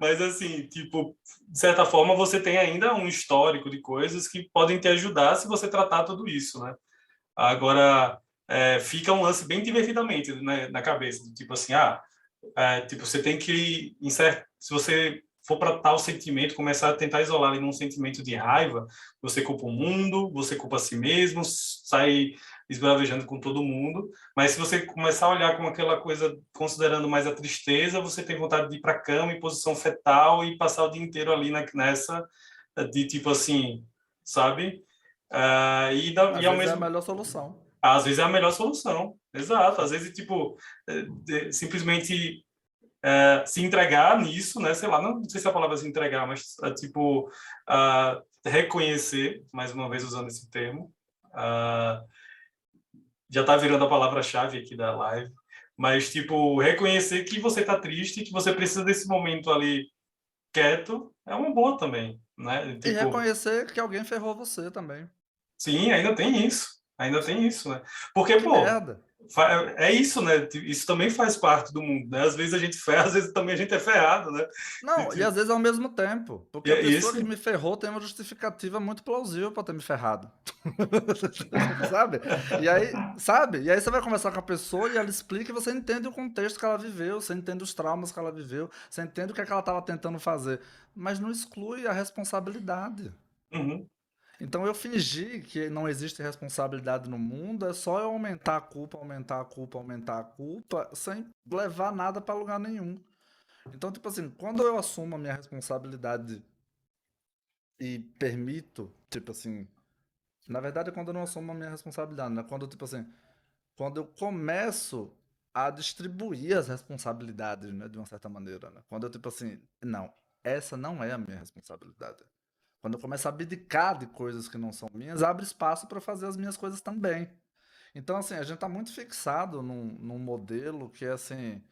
Mas assim, tipo, de certa forma, você tem ainda um histórico de coisas que podem te ajudar se você tratar tudo isso, né? Agora, fica um lance bem divertidamente, né, na cabeça, tipo assim, tipo, você tem que, se você for para tal sentimento, começar a tentar isolar ali num sentimento de raiva, você culpa o mundo, você culpa a si mesmo, sai esbravejando com todo mundo, mas se você começar a olhar com aquela coisa, considerando mais a tristeza, você tem vontade de ir para a cama em posição fetal e passar o dia inteiro ali nessa, de tipo assim, sabe? E Às ao vezes é a mesmo melhor solução. às vezes é a melhor solução, exato. Às vezes, tipo, simplesmente se entregar nisso, né? Sei lá, não sei se a palavra é se entregar, mas tipo, reconhecer, mais uma vez usando esse termo, ah, já está virando a palavra-chave aqui da live, mas, tipo, reconhecer que você está triste, que você precisa desse momento ali quieto, é uma boa também, né? E Tipo, reconhecer que alguém ferrou você também. sim, ainda tem isso, né? Porque, Que pô, merda. é isso, né? Isso também faz parte do mundo, né? Às vezes a gente ferra, às vezes também a gente é ferrado, né? Não, e às vezes ao mesmo tempo. E Porque a é pessoa que isso. me ferrou tem uma justificativa muito plausível pra ter me ferrado. Sabe? E aí você vai conversar com a pessoa e ela explica e você entende o contexto que ela viveu, você entende os traumas que ela viveu, você entende o que é que ela estava tentando fazer. Mas não exclui a responsabilidade. Uhum, Então eu fingir que não existe responsabilidade no mundo é só eu aumentar a culpa, aumentar a culpa, aumentar a culpa, sem levar nada pra lugar nenhum. Então, tipo assim, quando eu assumo a minha responsabilidade e permito, tipo assim, na verdade é quando eu não assumo a minha responsabilidade, né? Quando, tipo assim, quando eu começo a distribuir as responsabilidades, né, de uma certa maneira, né? Quando eu, tipo assim, não, essa não é a minha responsabilidade. Quando eu começo a abdicar de coisas que não são minhas, abre espaço para fazer as minhas coisas também. Então, assim, a gente tá muito fixado num modelo que é assim,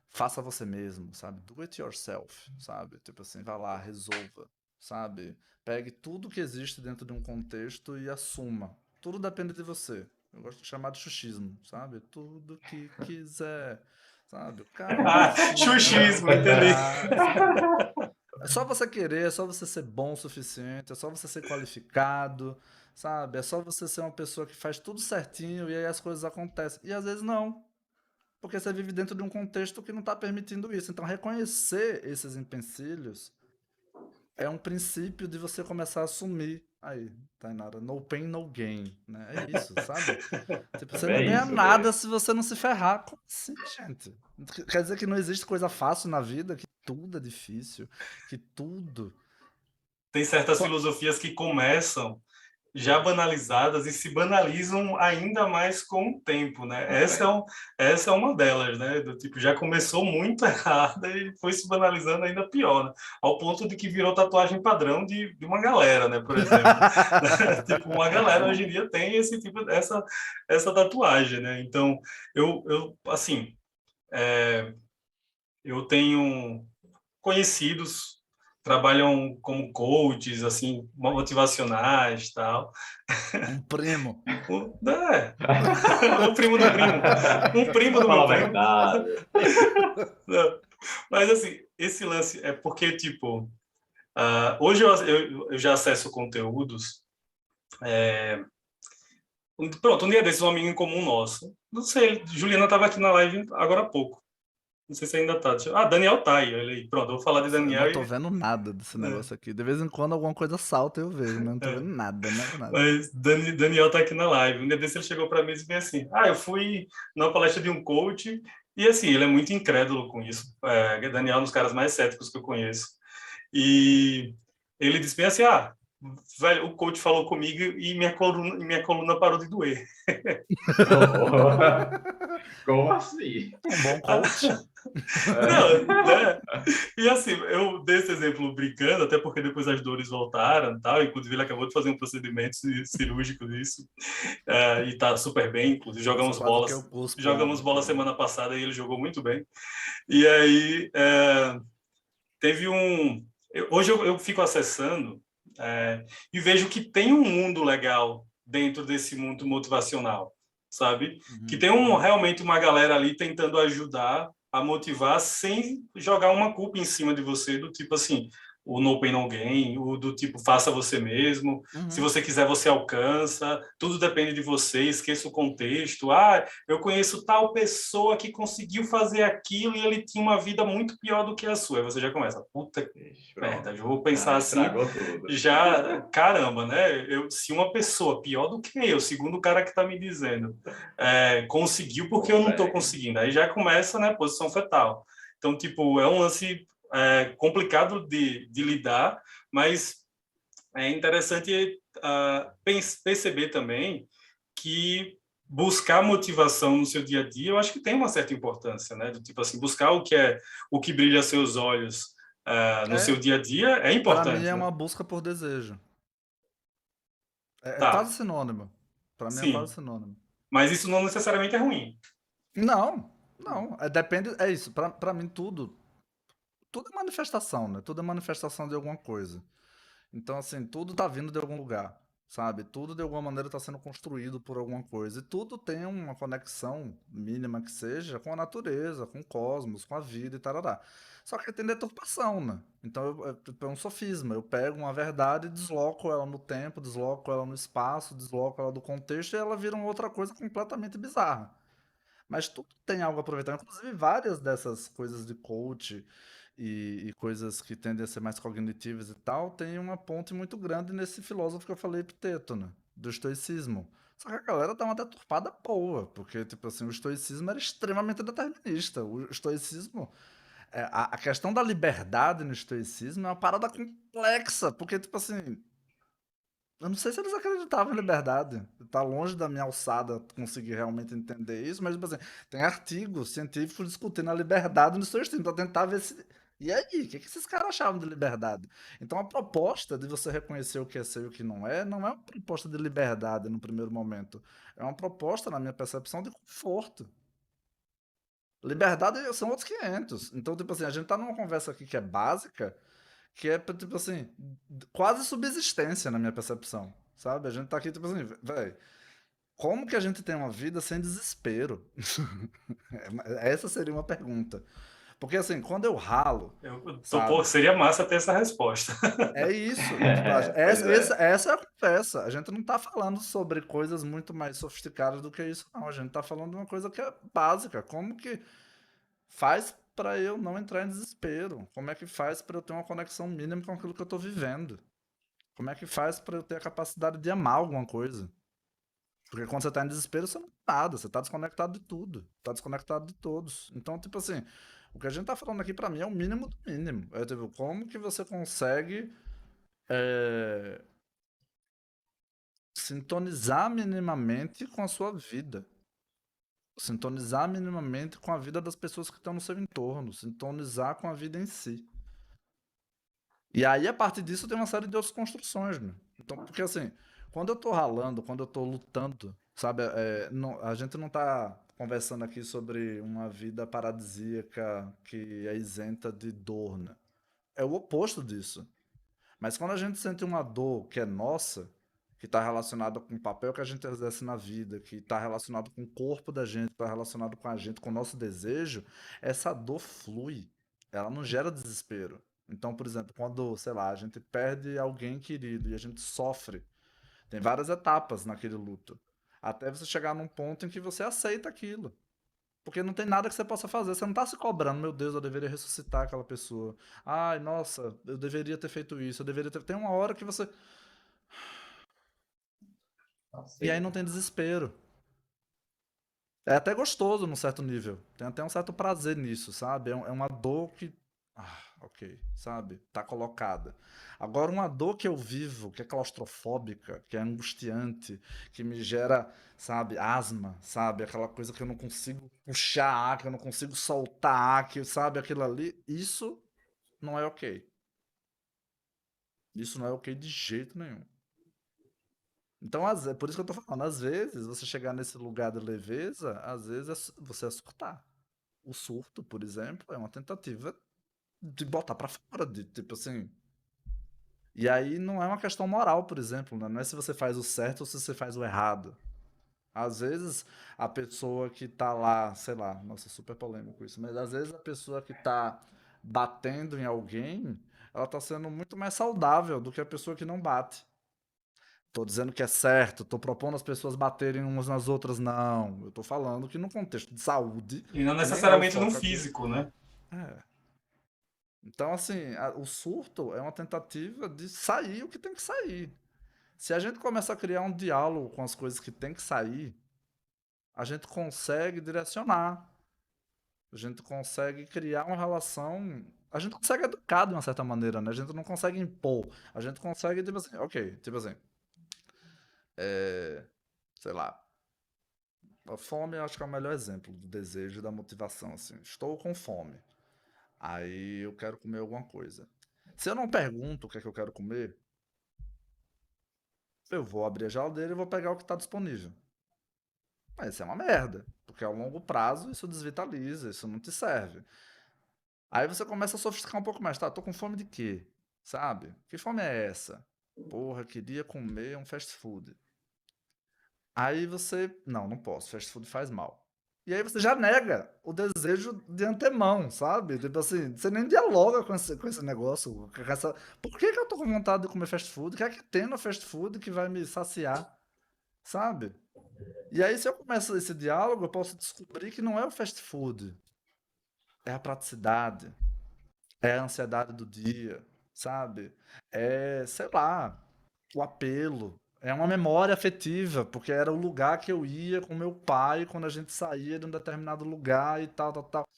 faça você mesmo, sabe? Do it yourself, sabe? Tipo assim, vá lá, resolva, sabe? Pegue tudo que existe dentro de um contexto e assuma. Tudo depende de você. Eu gosto de chamar de xuxismo, sabe? Tudo que quiser, sabe? O cara não precisa Xuxismo, entendi. brigar, sabe? É só você querer, é só você ser bom o suficiente, é só você ser qualificado, sabe? É só você ser uma pessoa que faz tudo certinho e aí as coisas acontecem. E às vezes não, porque você vive dentro de um contexto que não está permitindo isso. Então, reconhecer esses empecilhos é um princípio de você começar a assumir. Aí, Tainara, no pain, no gain, né? É isso, sabe? Tipo, É você não bem ganha isso nada mesmo. se você não se ferrar. Como assim, gente? Quer dizer que não existe coisa fácil na vida, que tudo é difícil, que tudo. Tem certas Qua- filosofias que começam já banalizadas e se banalizam ainda mais com o tempo, né? Essa é uma delas, né? Do tipo, já começou muito errada e foi se banalizando ainda pior, né? Ao ponto de que virou tatuagem padrão de uma galera, né? Por exemplo, tipo, uma galera hoje em dia tem esse tipo, essa tatuagem, né? Então, assim, eu tenho conhecidos trabalham como coaches, assim, motivacionais, tal. Um primo. É, o primo do primo. Um primo do Fala meu a primo. verdade. Não. Mas, assim, esse lance é porque, tipo, hoje eu já acesso conteúdos. Pronto, um dia desses, um amigo em comum nosso. Não sei, Juliana estava aqui na live agora há pouco. Não sei se ainda tá. Daniel tá aí, olha aí. Pronto, eu vou falar de Nossa, eu não Daniel tô e. vendo nada desse negócio aqui. De vez em quando alguma coisa salta e eu vejo, mas não tô É, vendo nada, nada, nada. mas Daniel tá aqui na live. Um dia desse ele chegou para mim e disse assim: eu fui na palestra de um coach, e assim, ele é muito incrédulo com isso. Daniel é um dos caras mais céticos que eu conheço. E ele disse bem assim: velho, o coach falou comigo e minha coluna parou de doer. Como assim? Um bom coach. Não, né? E assim, eu dei esse exemplo brincando, até porque depois as dores voltaram, tal. Inclusive ele acabou de fazer um procedimento cirúrgico nisso, e tá super bem. Inclusive Nossa, quase que eu cuspo jogamos água bola aqui. semana passada e ele jogou muito bem. E aí teve hoje eu fico acessando e vejo que tem um mundo legal dentro desse mundo motivacional, sabe? Que Uhum. tem realmente uma galera ali tentando ajudar a motivar sem jogar uma culpa em cima de você, do tipo assim, o no pain no gain, o do tipo faça você mesmo, se Uhum. você quiser você alcança, tudo depende de você, esqueça o contexto. Ah, eu conheço tal pessoa que conseguiu fazer aquilo e ele tinha uma vida muito pior do que a sua. Aí você já começa, puta Ixi, merda, pronto. eu vou pensar Ah, assim, estragou tudo. já, caramba, né? Se uma pessoa pior do que eu, segundo o cara que está me dizendo, conseguiu, porque eu não estou Consegue. conseguindo? Aí já começa, né, posição fetal. Então, tipo, é um lance complicado de lidar, mas é interessante perceber também que buscar motivação no seu dia a dia, eu acho que tem uma certa importância, né? Do tipo assim, buscar o que brilha seus olhos no seu É, dia a dia é para mim importante, é né? uma busca por desejo. É quase Tá, sinônimo. Para mim é quase sim, sinônimo. mas isso não necessariamente é ruim. Não, não. Depende. É isso. Para mim tudo é manifestação, né? Tudo é manifestação de alguma coisa. Então, assim, tudo tá vindo de algum lugar, sabe? Tudo de alguma maneira tá sendo construído por alguma coisa. E tudo tem uma conexão, mínima que seja, com a natureza, com o cosmos, com a vida e tarará. Só que tem deturpação, né? Então tipo, é um sofisma. Eu pego uma verdade e desloco ela no tempo, desloco ela no espaço, desloco ela do contexto e ela vira uma outra coisa completamente bizarra. Mas tudo tem algo a aproveitar. Inclusive, várias dessas coisas de coach e coisas que tendem a ser mais cognitivas e tal, tem uma ponte muito grande nesse filósofo que eu falei, Epiteto, né? Do estoicismo. Só que a galera dá uma deturpada boa, porque, tipo assim, o estoicismo era extremamente determinista. O estoicismo. A questão da liberdade no estoicismo é uma parada complexa, porque, tipo assim, eu não sei se eles acreditavam em liberdade. Tá longe da minha alçada conseguir realmente entender isso, mas, tipo assim, tem artigos científicos discutindo a liberdade no seu estilo, pra tentar ver se. E aí, o que esses caras achavam de liberdade? Então, a proposta de você reconhecer o que é seu e o que não é uma proposta de liberdade no primeiro momento. É uma proposta, na minha percepção, de conforto. Liberdade são outros 500. Então, tipo assim, a gente tá numa conversa aqui que é básica, que é, tipo assim, quase subsistência na minha percepção, sabe? A gente tá aqui, tipo assim, velho, como que a gente tem uma vida sem desespero? Essa seria uma pergunta. Porque, assim, quando eu ralo, Pô, sabe? seria massa ter essa resposta. É isso. Tipo, Pois é. essa é a conversa. A gente não tá falando sobre coisas muito mais sofisticadas do que isso, não. A gente tá falando de uma coisa que é básica. Como que faz pra eu não entrar em desespero? Como é que faz pra eu ter uma conexão mínima com aquilo que eu tô vivendo? Como é que faz pra eu ter a capacidade de amar alguma coisa? Porque quando você tá em desespero, você não tem nada, você tá desconectado de tudo, tá desconectado de todos. Então, tipo assim, o que a gente tá falando aqui pra mim é o mínimo do mínimo. É tipo, como que você consegue é, sintonizar minimamente com a sua vida? Sintonizar minimamente com a vida das pessoas que estão no seu entorno, sintonizar com a vida em si. E aí, a partir disso, tem uma série de outras construções, né? Então, porque assim, quando eu tô ralando, quando eu tô lutando, sabe? A gente não tá conversando aqui sobre uma vida paradisíaca que é isenta de dor, né? É o oposto disso. Mas quando a gente sente uma dor que é nossa, que está relacionada com o papel que a gente exerce na vida, que está relacionado com o corpo da gente, está relacionado com a gente, com o nosso desejo, essa dor flui. Ela não gera desespero. Então, por exemplo, quando, sei lá, a gente perde alguém querido e a gente sofre, tem várias etapas naquele luto. Até você chegar num ponto em que você aceita aquilo. Porque não tem nada que você possa fazer. Você não tá se cobrando, meu Deus, eu deveria ressuscitar aquela pessoa. Ai, nossa, eu deveria ter feito isso, eu deveria ter. Tem uma hora que você. E aí não Aceita. tem desespero. É até gostoso num certo nível. Tem até um certo prazer nisso, sabe? É uma dor que. Ah, ok, sabe? Tá colocada. Agora, uma dor que eu vivo, que é claustrofóbica, que é angustiante, que me gera, sabe, asma, sabe? Aquela coisa que eu não consigo puxar ar, que eu não consigo soltar ar, que, sabe, aquilo ali. Isso não é ok. Isso não é ok de jeito nenhum. Então, por isso que eu tô falando, às vezes, você chegar nesse lugar de leveza, às vezes você é surtar. O surto, por exemplo, é uma tentativa de botar pra fora, de tipo assim. E aí não é uma questão moral, por exemplo, né? Não é se você faz o certo ou se você faz o errado. Às vezes a pessoa que tá lá, sei lá, nossa, super polêmico isso, mas às vezes a pessoa que tá batendo em alguém, ela tá sendo muito mais saudável do que a pessoa que não bate. Tô dizendo que é certo, tô propondo as pessoas baterem umas nas outras, não. Eu tô falando que no contexto de saúde, E não que nem é o necessariamente no foco aqui. físico, né? É. Então, assim, o surto é uma tentativa de sair o que tem que sair. Se a gente começa a criar um diálogo com as coisas que tem que sair, a gente consegue direcionar. A gente consegue criar uma relação. A gente consegue educar de uma certa maneira, né? A gente não consegue impor. A gente consegue, tipo assim, ok, tipo assim, sei lá. A fome eu acho que é o melhor exemplo do desejo e da motivação, assim. Estou com fome. Aí eu quero comer alguma coisa. Se eu não pergunto o que é que eu quero comer, eu vou abrir a geladeira e vou pegar o que está disponível. Mas isso é uma merda, porque a longo prazo isso desvitaliza, isso não te serve. Aí você começa a sofisticar um pouco mais, tá? Tô com fome de quê? Sabe? Que fome é essa? Porra, queria comer um fast food. Aí você, não, não posso, fast food faz mal. E aí você já nega o desejo de antemão, sabe? Tipo assim, você nem dialoga com esse negócio. Por que que eu tô com vontade de comer fast food? O que é que tem no fast food que vai me saciar, sabe? E aí, se eu começo esse diálogo, eu posso descobrir que não é o fast food, é a praticidade, é a ansiedade do dia, sabe? É, sei lá, o apelo. É uma memória afetiva, porque era o lugar que eu ia com meu pai quando a gente saía de um determinado lugar e tal, tal, tal.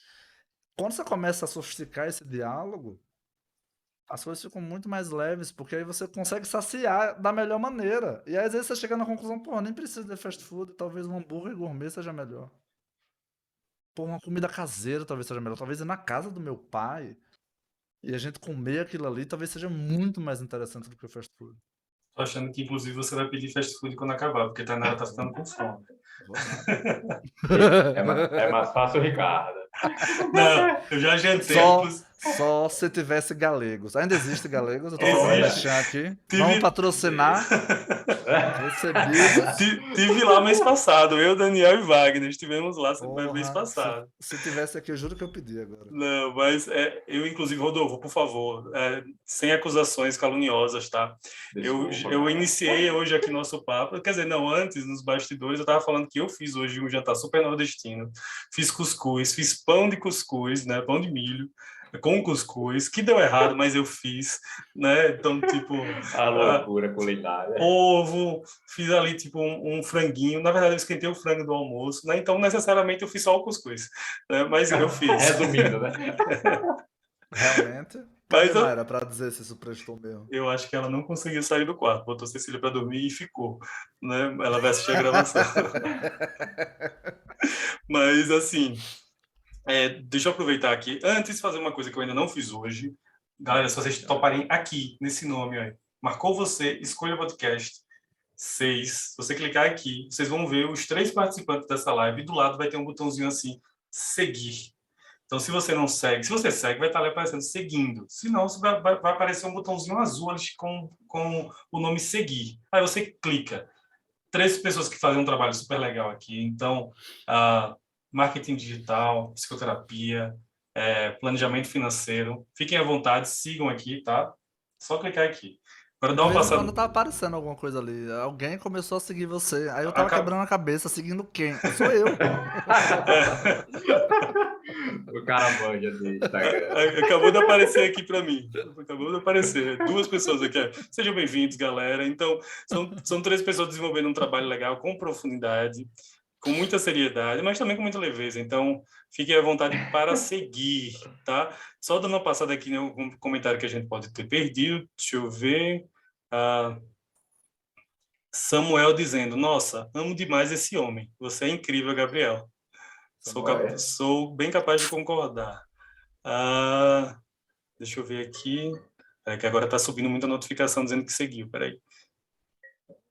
Quando você começa a sofisticar esse diálogo, as coisas ficam muito mais leves, porque aí você consegue saciar da melhor maneira. E aí, às vezes você chega na conclusão, pô, nem precisa de fast food, talvez um hambúrguer gourmet seja melhor. Pô, uma comida caseira talvez seja melhor. Talvez ir na casa do meu pai e a gente comer aquilo ali talvez seja muito mais interessante do que o fast food. Tô achando que, inclusive, você vai pedir fast food quando acabar, porque a Tainara tá Vou, ficando com fome. vou nada. É mais fácil o Ricardo. Não, eu já jantei, Só, inclusive. só se tivesse galegos. Ainda existe galegos, eu tô fazendo um Existe. merchan aqui. Vamos Tive, patrocinar. Recebidos. tive lá mês passado, eu, Daniel e Wagner, estivemos lá mês Porra, passado. se tivesse aqui, eu juro que eu pedi agora. Não, mas eu, inclusive, Rodolfo, por favor, sem acusações caluniosas, tá? Desculpa, Eu cara. iniciei hoje aqui nosso papo, quer dizer, não, antes, nos bastidores, eu tava falando que eu fiz hoje um jantar super nordestino, fiz cuscuz, fiz pão de cuscuz, né, pão de milho, com cuscuz, que deu errado, mas eu fiz, né, então, tipo... A loucura culinária. ovo, fiz ali tipo um franguinho. Na verdade, eu esquentei o frango do almoço, né? Então, necessariamente, eu fiz só o cuscuz, né? Mas eu fiz. Resumindo, né? Realmente. Cadê Mas Mayra pra dizer se isso prestou mesmo? eu acho que ela não conseguiu sair do quarto. Botou Cecília para dormir e ficou, né? Ela vai assistir a gravação. Mas, assim, deixa eu aproveitar aqui. Antes de fazer uma coisa que eu ainda não fiz hoje, galera, se vocês toparem aqui, nesse nome, ó, marcou você, escolha o podcast 6. Se você clicar aqui, vocês vão ver os 3 participantes dessa live e do lado vai ter um botãozinho assim, seguir. Então, se você não segue, se você segue, vai estar ali aparecendo seguindo. Se não, vai aparecer um botãozinho azul ali com o nome seguir. Aí você clica. 3 pessoas que fazem um trabalho super legal aqui. Então, marketing digital, psicoterapia, planejamento financeiro. Fiquem à vontade, sigam aqui, tá? Só clicar aqui. Agora dá De uma vez em passada. quando tá aparecendo alguma coisa ali. Alguém começou a seguir você. Aí eu tava quebrando a cabeça, seguindo quem? Sou eu. O cara manja do Instagram. Acabou de aparecer aqui para mim. Acabou de aparecer. 2 pessoas aqui. Sejam bem-vindos, galera. Então, são 3 pessoas desenvolvendo um trabalho legal, com profundidade, com muita seriedade, mas também com muita leveza. Então, fiquem à vontade para seguir, tá? Só dando uma passada aqui no comentário que a gente pode ter perdido. Deixa eu ver. Samuel dizendo: Nossa, amo demais esse homem. Você é incrível, Gabriel. Sou bem capaz de concordar. Deixa eu ver aqui. Que agora está subindo muita notificação dizendo que seguiu. Peraí.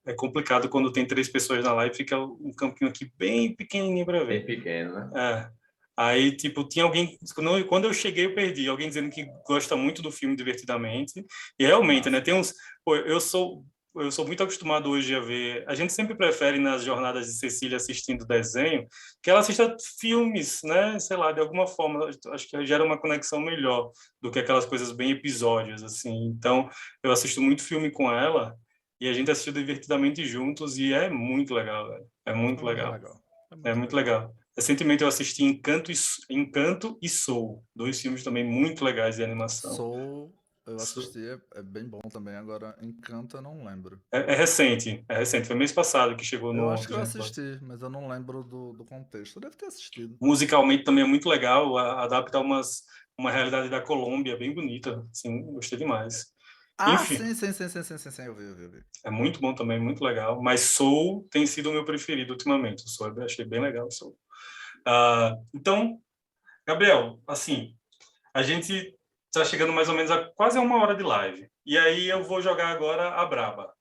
É complicado quando tem 3 pessoas na live, fica um campinho aqui bem pequenininho para ver. Bem pequeno, né? Aí, tipo, tinha alguém... Quando eu cheguei, eu perdi. Alguém dizendo que gosta muito do filme Divertidamente. E realmente, né? Tem uns... Pô, eu sou muito acostumado hoje a ver. A gente sempre prefere nas jornadas de Cecília assistindo desenho que ela assista filmes, né? Sei lá, de alguma forma, acho que gera uma conexão melhor do que aquelas coisas bem episódias, assim. Então, eu assisto muito filme com ela e a gente assistiu divertidamente juntos e é muito legal, velho. É É muito muito legal. legal. É É muito muito legal. legal. Recentemente eu assisti Encanto e Soul, dois filmes também muito legais de animação. Soul, eu Soul- assisti, é bem bom também. Agora, Encanto, eu não lembro. é recente, foi mês passado que chegou Eu no acho que eu Disney Plus. assisti, mas eu não lembro do contexto. Eu devo ter assistido. Musicalmente também é muito legal, adapta uma realidade da Colômbia bem bonita, assim, gostei demais. Ah, Enfim, sim, sim, sim, sim, sim, sim, sim, eu vi. é muito bom também, muito legal, mas Soul tem sido o meu preferido ultimamente, o Soul eu achei bem legal, o Soul. Então, Gabriel, assim, a gente está chegando mais ou menos a quase 1 hora de live, e aí eu vou jogar agora a Braba,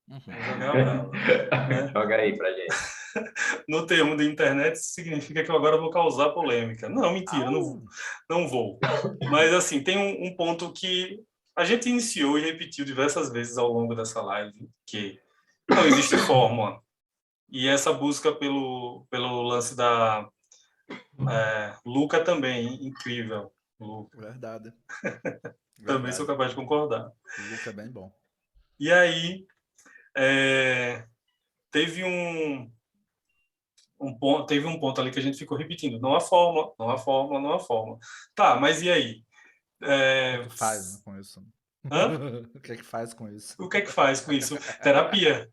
vou jogar a Braba, né? Joga aí pra gente. No termo da internet, isso significa que eu agora vou causar polêmica. Não, mentira, Au! não vou. Mas, assim, tem um ponto que a gente iniciou e repetiu diversas vezes ao longo dessa live, que não existe fórmula. E essa busca pelo lance da Luca também, incrível. Luca. Verdade, Também sou verdade. capaz de concordar. O Luca é bem bom. E aí, teve teve um ponto ali que a gente ficou repetindo. Não há fórmula, não há fórmula, não há fórmula. Tá, mas e aí? O que é que faz, né, com isso? Hã? O que é que faz com isso? O que é que faz com isso? Terapia.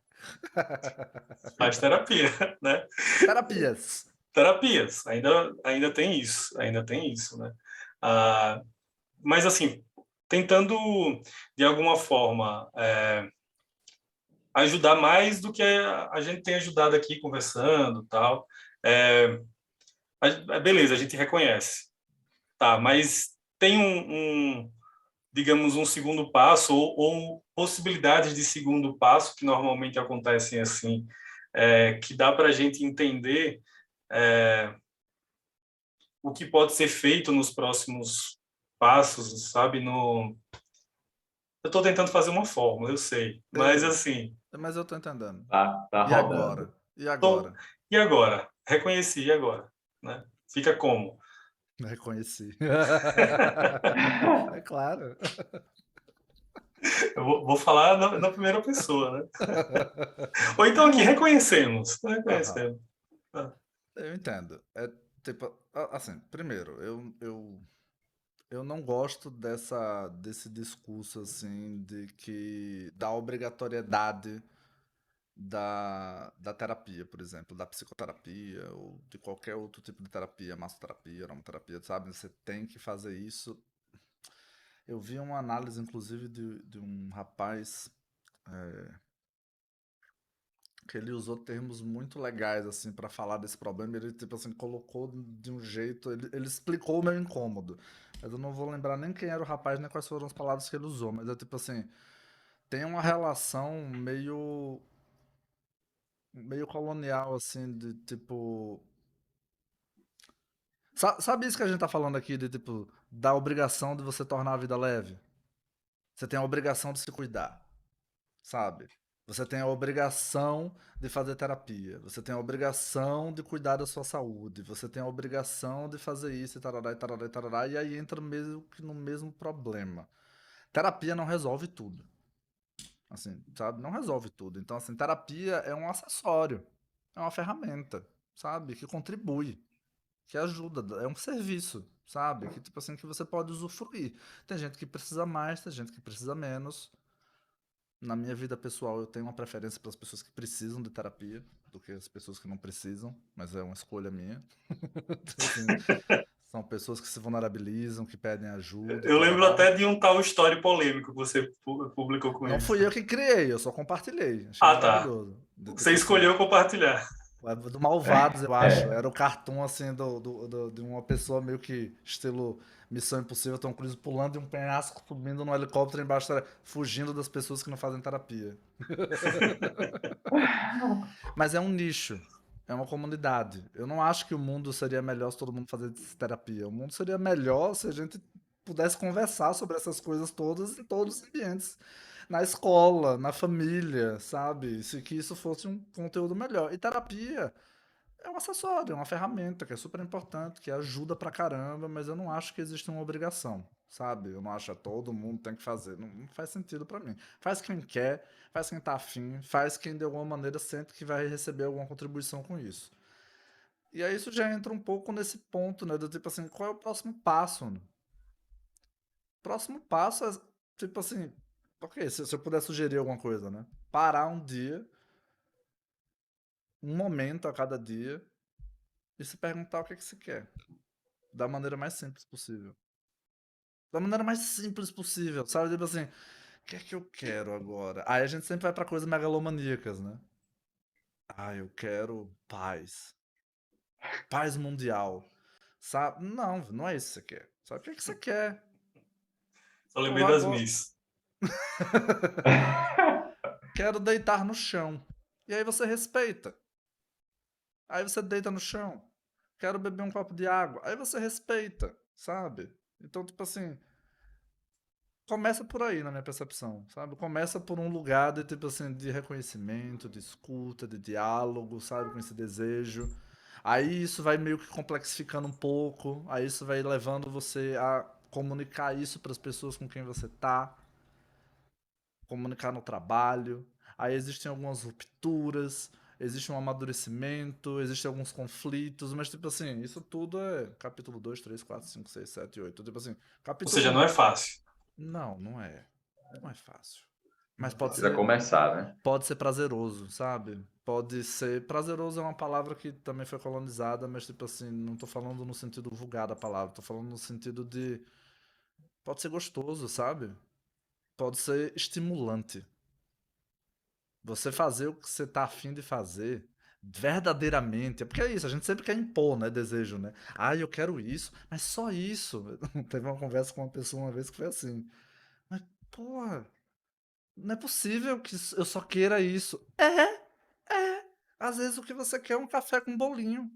Faz terapia, né? Terapias. Terapias. Ainda tem isso. Ainda tem isso, né? Ah, mas, assim, tentando, de alguma forma, ajudar mais do que a gente tem ajudado aqui conversando, tal. É, beleza, a gente reconhece. Tá, mas tem digamos, um segundo passo ou possibilidades de segundo passo que normalmente acontecem assim, que dá para a gente entender o que pode ser feito nos próximos passos, sabe? Eu estou tentando fazer uma fórmula, eu sei, mas Ei, assim, mas eu tô entendendo. Tá E rodando. agora? E tô... agora? e agora? Reconheci, e agora? Né? Fica como? Reconheci. É claro. Eu vou falar na primeira pessoa, né? Ou então aqui, reconhecemos. Aham. Reconhecemos. Ah, Eu entendo. É tipo, assim, primeiro, eu não gosto desse discurso assim de que da obrigatoriedade da terapia, por exemplo, da psicoterapia ou de qualquer outro tipo de terapia, massoterapia, aromaterapia, sabe? Você tem que fazer isso. Eu vi uma análise, inclusive, de um rapaz que ele usou termos muito legais, assim, para falar desse problema. Ele, tipo assim, colocou de um jeito. Ele explicou o meu incômodo. Mas eu não vou lembrar nem quem era o rapaz, nem quais foram as palavras que ele usou. Mas é tipo assim: tem uma relação meio colonial, assim, de tipo. Sabe isso que a gente tá falando aqui, de tipo, da obrigação de você tornar a vida leve? Você tem a obrigação de se cuidar, sabe? Você tem a obrigação de fazer terapia. Você tem a obrigação de cuidar da sua saúde. Você tem a obrigação de fazer isso e tarará, e tarará, e tarará. E aí entra meio que no mesmo problema. Terapia não resolve tudo. Assim, sabe? Não resolve tudo. Então, assim, terapia é um acessório. É uma ferramenta, sabe? Que contribui, que ajuda, é um serviço, sabe? Que tipo assim que você pode usufruir. Tem gente que precisa mais, tem gente que precisa menos. Na minha vida pessoal, eu tenho uma preferência pelas pessoas que precisam de terapia do que as pessoas que não precisam, mas é uma escolha minha. Então, assim, são pessoas que se vulnerabilizam, que pedem ajuda e eu lembro tarará. até de um tal story polêmico que você publicou com Não isso. fui eu que criei, eu só compartilhei. Achei Ah, tá. maravilhoso. De, Você tipo assim, escolheu compartilhar. é do Malvados, eu acho. É, Era o cartoon, assim, de uma pessoa meio que estilo Missão Impossível, Tom Cruise pulando de um penhasco, subindo num helicóptero embaixo, fugindo das pessoas que não fazem terapia. Mas é um nicho, é uma comunidade. Eu não acho que o mundo seria melhor se todo mundo fizesse terapia. O mundo seria melhor se a gente pudesse conversar sobre essas coisas todas em todos os ambientes. na escola, na família, sabe? Se que isso fosse um conteúdo melhor. E terapia é um acessório, é uma ferramenta que é super importante, que ajuda pra caramba, mas eu não acho que existe uma obrigação, sabe? Eu não acho que todo mundo tem que fazer. Não faz sentido pra mim. Faz quem quer, faz quem tá afim, faz quem de alguma maneira sente que vai receber alguma contribuição com isso. E aí isso já entra um pouco nesse ponto, né? Do tipo assim, qual é o próximo passo? Né? O próximo passo é, tipo assim, ok, se eu puder sugerir alguma coisa, né? Parar um dia, um momento a cada dia, e se perguntar o que é que você quer. Da maneira mais simples possível. Da maneira mais simples possível, sabe? Tipo assim, o que é que eu quero agora? Aí a gente sempre vai pra coisas megalomaníacas, né? Ah, eu quero paz. Paz mundial. Sabe? Não é isso que você quer. Sabe o que é que você quer? Só lembrei Pô, das agora Miss. quero deitar no chão. E aí você respeita. Aí você deita no chão. Quero beber um copo de água. Aí você respeita, sabe? Então, tipo assim, começa por aí na minha percepção, sabe? Começa por um lugar de tipo assim, de reconhecimento, de escuta, de diálogo, sabe, com esse desejo. Aí isso vai meio que complexificando um pouco, aí isso vai levando você a comunicar isso para as pessoas com quem você tá, comunicar no trabalho. Aí existem algumas rupturas, existe um amadurecimento, existem alguns conflitos, mas tipo assim, isso tudo é capítulo 2 3 4 5 6 7 8 tipo assim, Ou capítulo seja, não é um. fácil. Não é. Não é fácil. Mas Precisa começar, né? pode ser prazeroso, sabe? Pode ser. Prazeroso é uma palavra que também foi colonizada, mas, tipo assim, não tô falando no sentido vulgar da palavra, tô falando no sentido de. Pode ser gostoso, sabe? Pode ser estimulante. Você fazer o que você tá afim de fazer verdadeiramente. É porque é isso, a gente sempre quer impor, né? Desejo, né? Ah, eu quero isso, mas só isso. Teve uma conversa com uma pessoa uma vez que foi assim. Mas, porra. Não é possível que eu só queira isso. É. Às vezes o que você quer é um café com bolinho.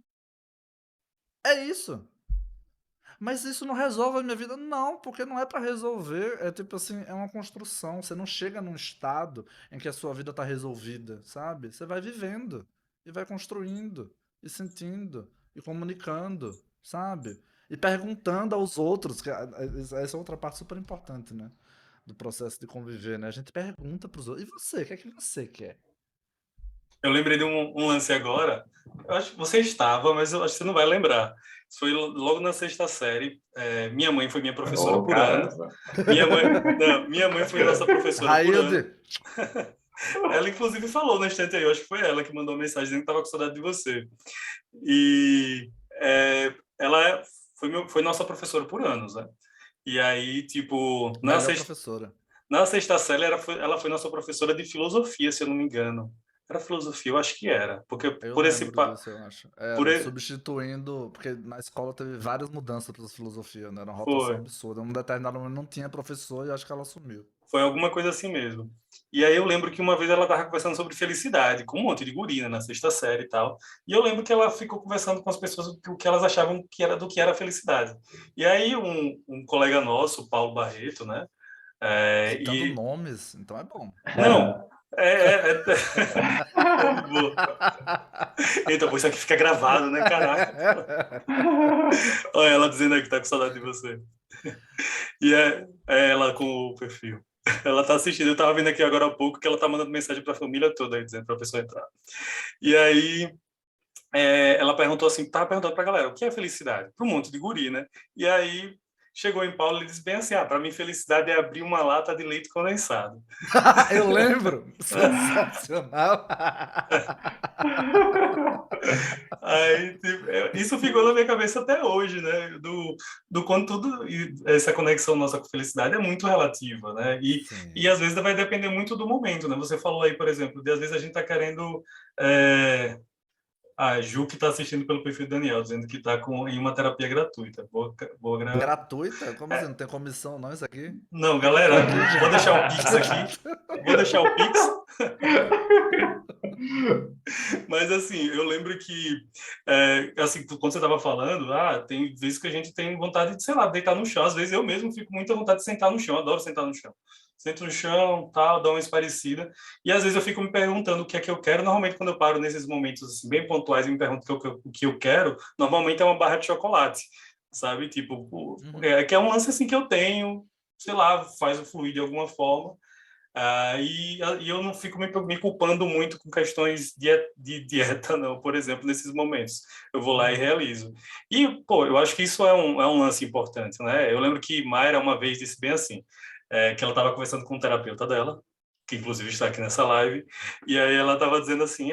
É isso. Mas isso não resolve a minha vida? Não, porque não é pra resolver. É tipo assim, é uma construção. Você não chega num estado em que a sua vida tá resolvida, sabe? Você vai vivendo e vai construindo e sentindo e comunicando, sabe? E perguntando aos outros, que essa é outra parte super importante, né? Do processo de conviver, né? A gente pergunta pros outros. E você, o que é que você quer? Eu lembrei de um lance agora. Eu acho que você estava, mas eu acho que você não vai lembrar. Isso foi logo na sexta série. Minha mãe foi minha professora Ô, por anos. caramba. Minha mãe foi nossa professora por anos. Railde, Ela, inclusive, falou na estante aí. Eu acho que foi ela que mandou uma mensagem dizendo que estava com saudade de você. E ela foi nossa professora por anos, né? E aí, tipo, melhor professora. na sexta série, ela foi nossa professora de filosofia, se eu não me engano. Era filosofia, eu acho que era. Porque Eu por esse... lembro disso, eu acho. Por, Era substituindo, porque na escola teve várias mudanças para filosofia, né? Era uma rotação foi. absurda. Um determinado momento não tinha professor e acho que ela assumiu. Foi alguma coisa assim mesmo. E aí eu lembro que uma vez ela estava conversando sobre felicidade, com um monte de guri, né, na sexta série e tal. E eu lembro que ela ficou conversando com as pessoas o que elas achavam que era do que era felicidade. E aí um colega nosso, o Paulo Barreto, né? Citando nomes, então é bom. Não, boa. Então, isso aqui fica gravado, né? Caraca. Olha ela dizendo aí que tá com saudade de você. E é ela com o perfil. Ela tá assistindo, eu tava vendo aqui agora há pouco que ela tá mandando mensagem pra família toda aí, dizendo pra pessoa entrar. E aí, ela perguntou assim, tava perguntando pra galera, o que é felicidade? Pra um monte de guri, né? E aí, chegou em Paulo e disse bem assim, pra mim felicidade é abrir uma lata de leite condensado. Eu lembro! Sensacional! Aí, tipo, isso ficou na minha cabeça até hoje, né? Do quanto essa conexão nossa com felicidade é muito relativa, né? E Sim. às vezes vai depender muito do momento, né? Você falou aí, por exemplo, de às vezes a gente tá querendo. A Ju que está assistindo pelo perfil do Daniel, dizendo que está em uma terapia gratuita. Gratuita? Como assim? Não tem comissão não isso aqui? Não, Fica por galera, aqui, vou gente. deixar o Pix aqui. Vou deixar o Pix. Mas assim, eu lembro que assim, quando você estava falando, tem vezes que a gente tem vontade de, sei lá, deitar no chão. Às vezes eu mesmo fico com muita vontade de sentar no chão, adoro sentar no chão. Sento no chão, tal, dou uma esparecida. E às vezes eu fico me perguntando o que é que eu quero. Normalmente, quando eu paro nesses momentos assim, bem pontuais e me pergunto o que eu quero, normalmente é uma barra de chocolate, sabe? Tipo, que é um lance assim que eu tenho, sei lá, faz o fluir de alguma forma. E eu não fico me culpando muito com questões de dieta, não, por exemplo, nesses momentos. Eu vou lá e realizo. E, pô, eu acho que isso é um lance importante, né? Eu lembro que Mayra uma vez disse bem assim, que ela estava conversando com o terapeuta dela, que inclusive está aqui nessa live, e aí ela estava dizendo assim,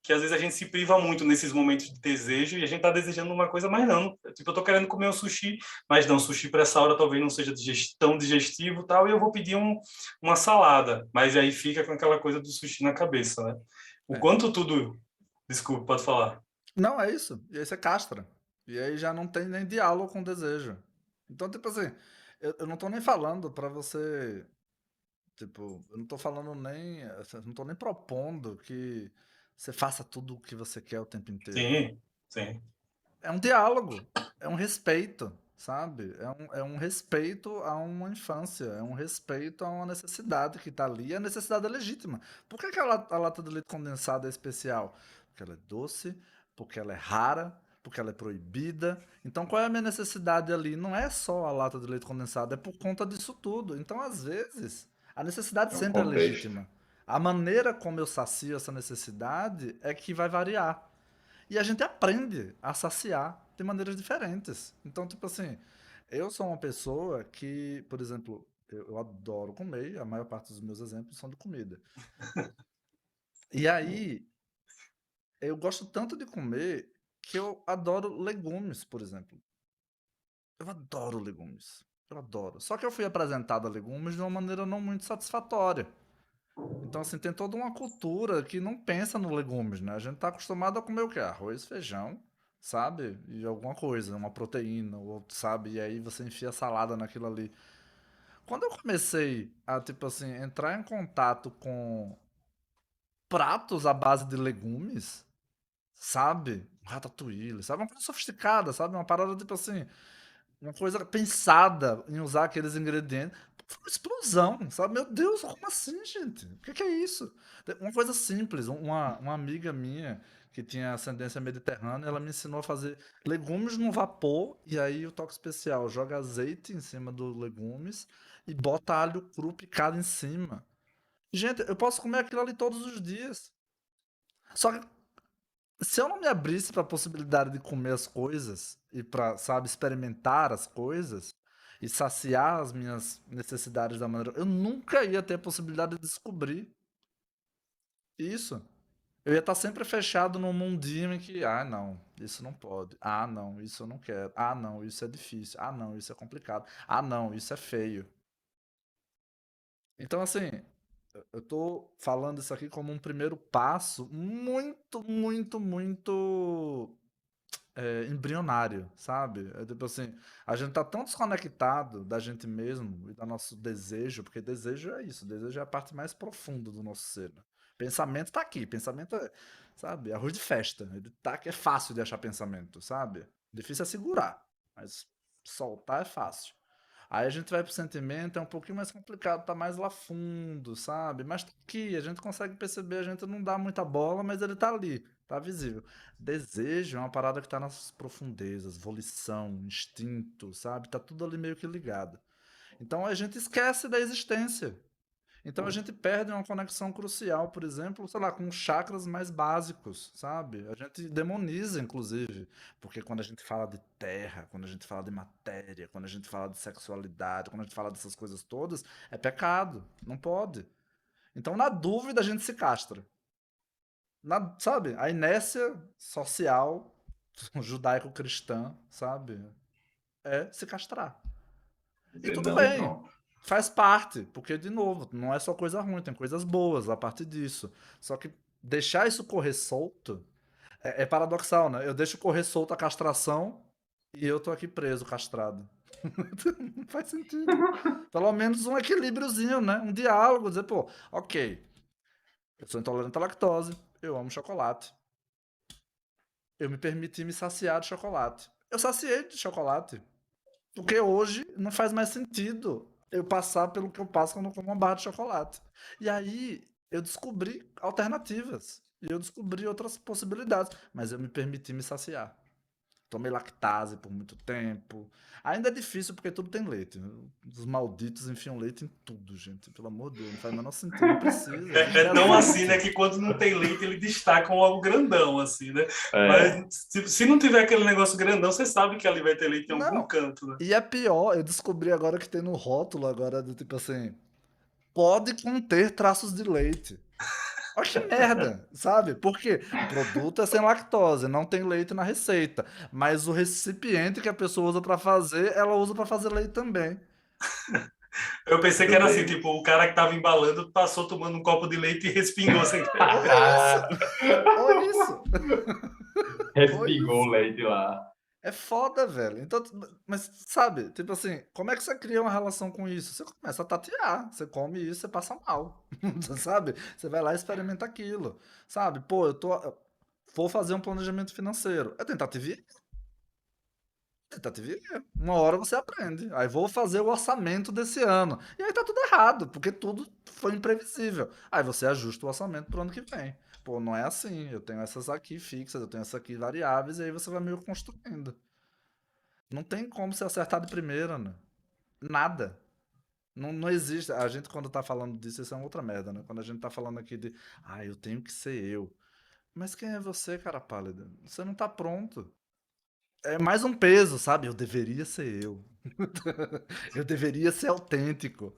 que às vezes a gente se priva muito nesses momentos de desejo e a gente está desejando uma coisa, mas não. Tipo, eu estou querendo comer um sushi, mas não, sushi para essa hora talvez não seja tão digestivo e tal, e eu vou pedir uma salada. Mas aí fica com aquela coisa do sushi na cabeça, né? O É. quanto tudo... Desculpa, pode falar. Não, é isso. E aí você castra. E aí já não tem nem diálogo com o desejo. Então, tipo assim, eu não tô nem falando pra você. Tipo, eu não tô falando nem. Eu não tô nem propondo que você faça tudo o que você quer o tempo inteiro. Sim, sim. É um diálogo, é um respeito, sabe? É um respeito a uma infância, é um respeito a uma necessidade que tá ali, e a necessidade é legítima. Por que que a lata de leite condensado é especial? Porque ela é doce, porque ela é rara, porque ela é proibida. Então, qual é a minha necessidade ali? Não é só a lata de leite condensado, é por conta disso tudo. Então, às vezes, a necessidade É um sempre é contexto. legítima. A maneira como eu sacio essa necessidade é que vai variar. E a gente aprende a saciar de maneiras diferentes. Então, tipo assim, eu sou uma pessoa que, por exemplo, eu adoro comer, a maior parte dos meus exemplos são de comida. E aí, eu gosto tanto de comer que eu adoro legumes, por exemplo. Eu adoro legumes. Eu adoro. Só que eu fui apresentado a legumes de uma maneira não muito satisfatória. Então, assim, tem toda uma cultura que não pensa no legumes, né? A gente tá acostumado a comer o quê? Arroz, feijão, sabe? E alguma coisa, uma proteína, ou sabe? E aí você enfia salada naquilo ali. Quando eu comecei a, tipo assim, entrar em contato com pratos à base de legumes, sabe? Ratatouille, sabe? Uma coisa sofisticada, sabe? Uma parada, tipo assim, uma coisa pensada em usar aqueles ingredientes. Foi uma explosão, sabe? Meu Deus, como assim, gente? O que é isso? Uma coisa simples. Uma amiga minha que tinha ascendência mediterrânea, ela me ensinou a fazer legumes no vapor e aí o toque especial, joga azeite em cima dos legumes e bota alho cru picado em cima. Gente, eu posso comer aquilo ali todos os dias. Só que se eu não me abrisse para a possibilidade de comer as coisas e para, sabe, experimentar as coisas e saciar as minhas necessidades da maneira, eu nunca ia ter a possibilidade de descobrir isso. Eu ia estar sempre fechado num mundinho em que, não, isso não pode. Ah, não, isso eu não quero. Ah, não, isso é difícil. Ah, não, isso é complicado. Ah, não, isso é feio. Então, assim, eu tô falando isso aqui como um primeiro passo muito, muito, muito embrionário, sabe? É tipo assim, a gente tá tão desconectado da gente mesmo e do nosso desejo, porque desejo é isso, desejo é a parte mais profunda do nosso ser. Né? Pensamento tá aqui, pensamento é, sabe, arroz de festa. Ele tá aqui, é fácil de achar pensamento, sabe? Difícil é segurar, mas soltar é fácil. Aí a gente vai pro sentimento, é um pouquinho mais complicado, tá mais lá fundo, sabe? Mas tá aqui, a gente consegue perceber, a gente não dá muita bola, mas ele tá ali, tá visível. Desejo é uma parada que tá nas profundezas, volição, instinto, sabe? Tá tudo ali meio que ligado. Então a gente esquece da existência. Então a gente perde uma conexão crucial, por exemplo, sei lá, com os chakras mais básicos, sabe? A gente demoniza, inclusive, porque quando a gente fala de terra, quando a gente fala de matéria, quando a gente fala de sexualidade, quando a gente fala dessas coisas todas, é pecado, não pode. Então, na dúvida, a gente se castra. Sabe? A inércia social judaico-cristã, sabe? É se castrar. E Dizer tudo não e bem, pronto. faz parte, porque, de novo, não é só coisa ruim, tem coisas boas a partir disso. Só que deixar isso correr solto é paradoxal, né? Eu deixo correr solto a castração e eu tô aqui preso, castrado. Não faz sentido. Pelo menos um equilíbriozinho, né? Um diálogo, dizer, pô, ok. Eu sou intolerante à lactose, eu amo chocolate. Eu me permiti me saciar de chocolate. Eu saciei de chocolate. Porque hoje não faz mais sentido eu passar pelo que eu passo quando eu como uma barra de chocolate. E aí eu descobri alternativas. E eu descobri outras possibilidades. Mas eu me permiti me saciar. Tomei lactase por muito tempo. Ainda é difícil porque tudo tem leite. Os malditos enfiam leite em tudo, gente. Pelo amor de Deus, não faz o menor sentido. Não precisa, gente. É tão assim, né, que quando não tem leite, ele destaca um algo grandão, assim, né? É, Mas se não tiver aquele negócio grandão, você sabe que ali vai ter leite em algum Não. canto, né? E é pior, eu descobri agora que tem no rótulo agora do tipo assim, pode conter traços de leite. Olha que merda, sabe? Porque o produto é sem lactose, não tem leite na receita, mas o recipiente que a pessoa usa pra fazer, ela usa pra fazer leite também. Eu pensei que meu era assim, Deus. tipo, o cara que tava embalando passou tomando um copo de leite e respingou sem querer. Ou isso, ou isso, ou Respingou o isso. leite lá. É foda, velho. Então, mas sabe, tipo assim, como é que você cria uma relação com isso? Você começa a tatear, você come isso, você passa mal, sabe? Você vai lá e experimenta aquilo, sabe? Pô, vou fazer um planejamento financeiro. É tentativa e erro, tentativa e erro. Uma hora você aprende. Aí vou fazer o orçamento desse ano. E aí tá tudo errado, porque tudo foi imprevisível. Aí você ajusta o orçamento pro ano que vem. Pô, não é assim. Eu tenho essas aqui fixas, eu tenho essas aqui variáveis, e aí você vai meio construindo. Não tem como se acertar de primeira, né? Nada. Não, não existe. A gente, quando tá falando disso, isso é uma outra merda, né? Quando a gente tá falando aqui de, eu tenho que ser eu. Mas quem é você, cara pálida? Você não tá pronto. É mais um peso, sabe? Eu deveria ser eu. Eu deveria ser autêntico.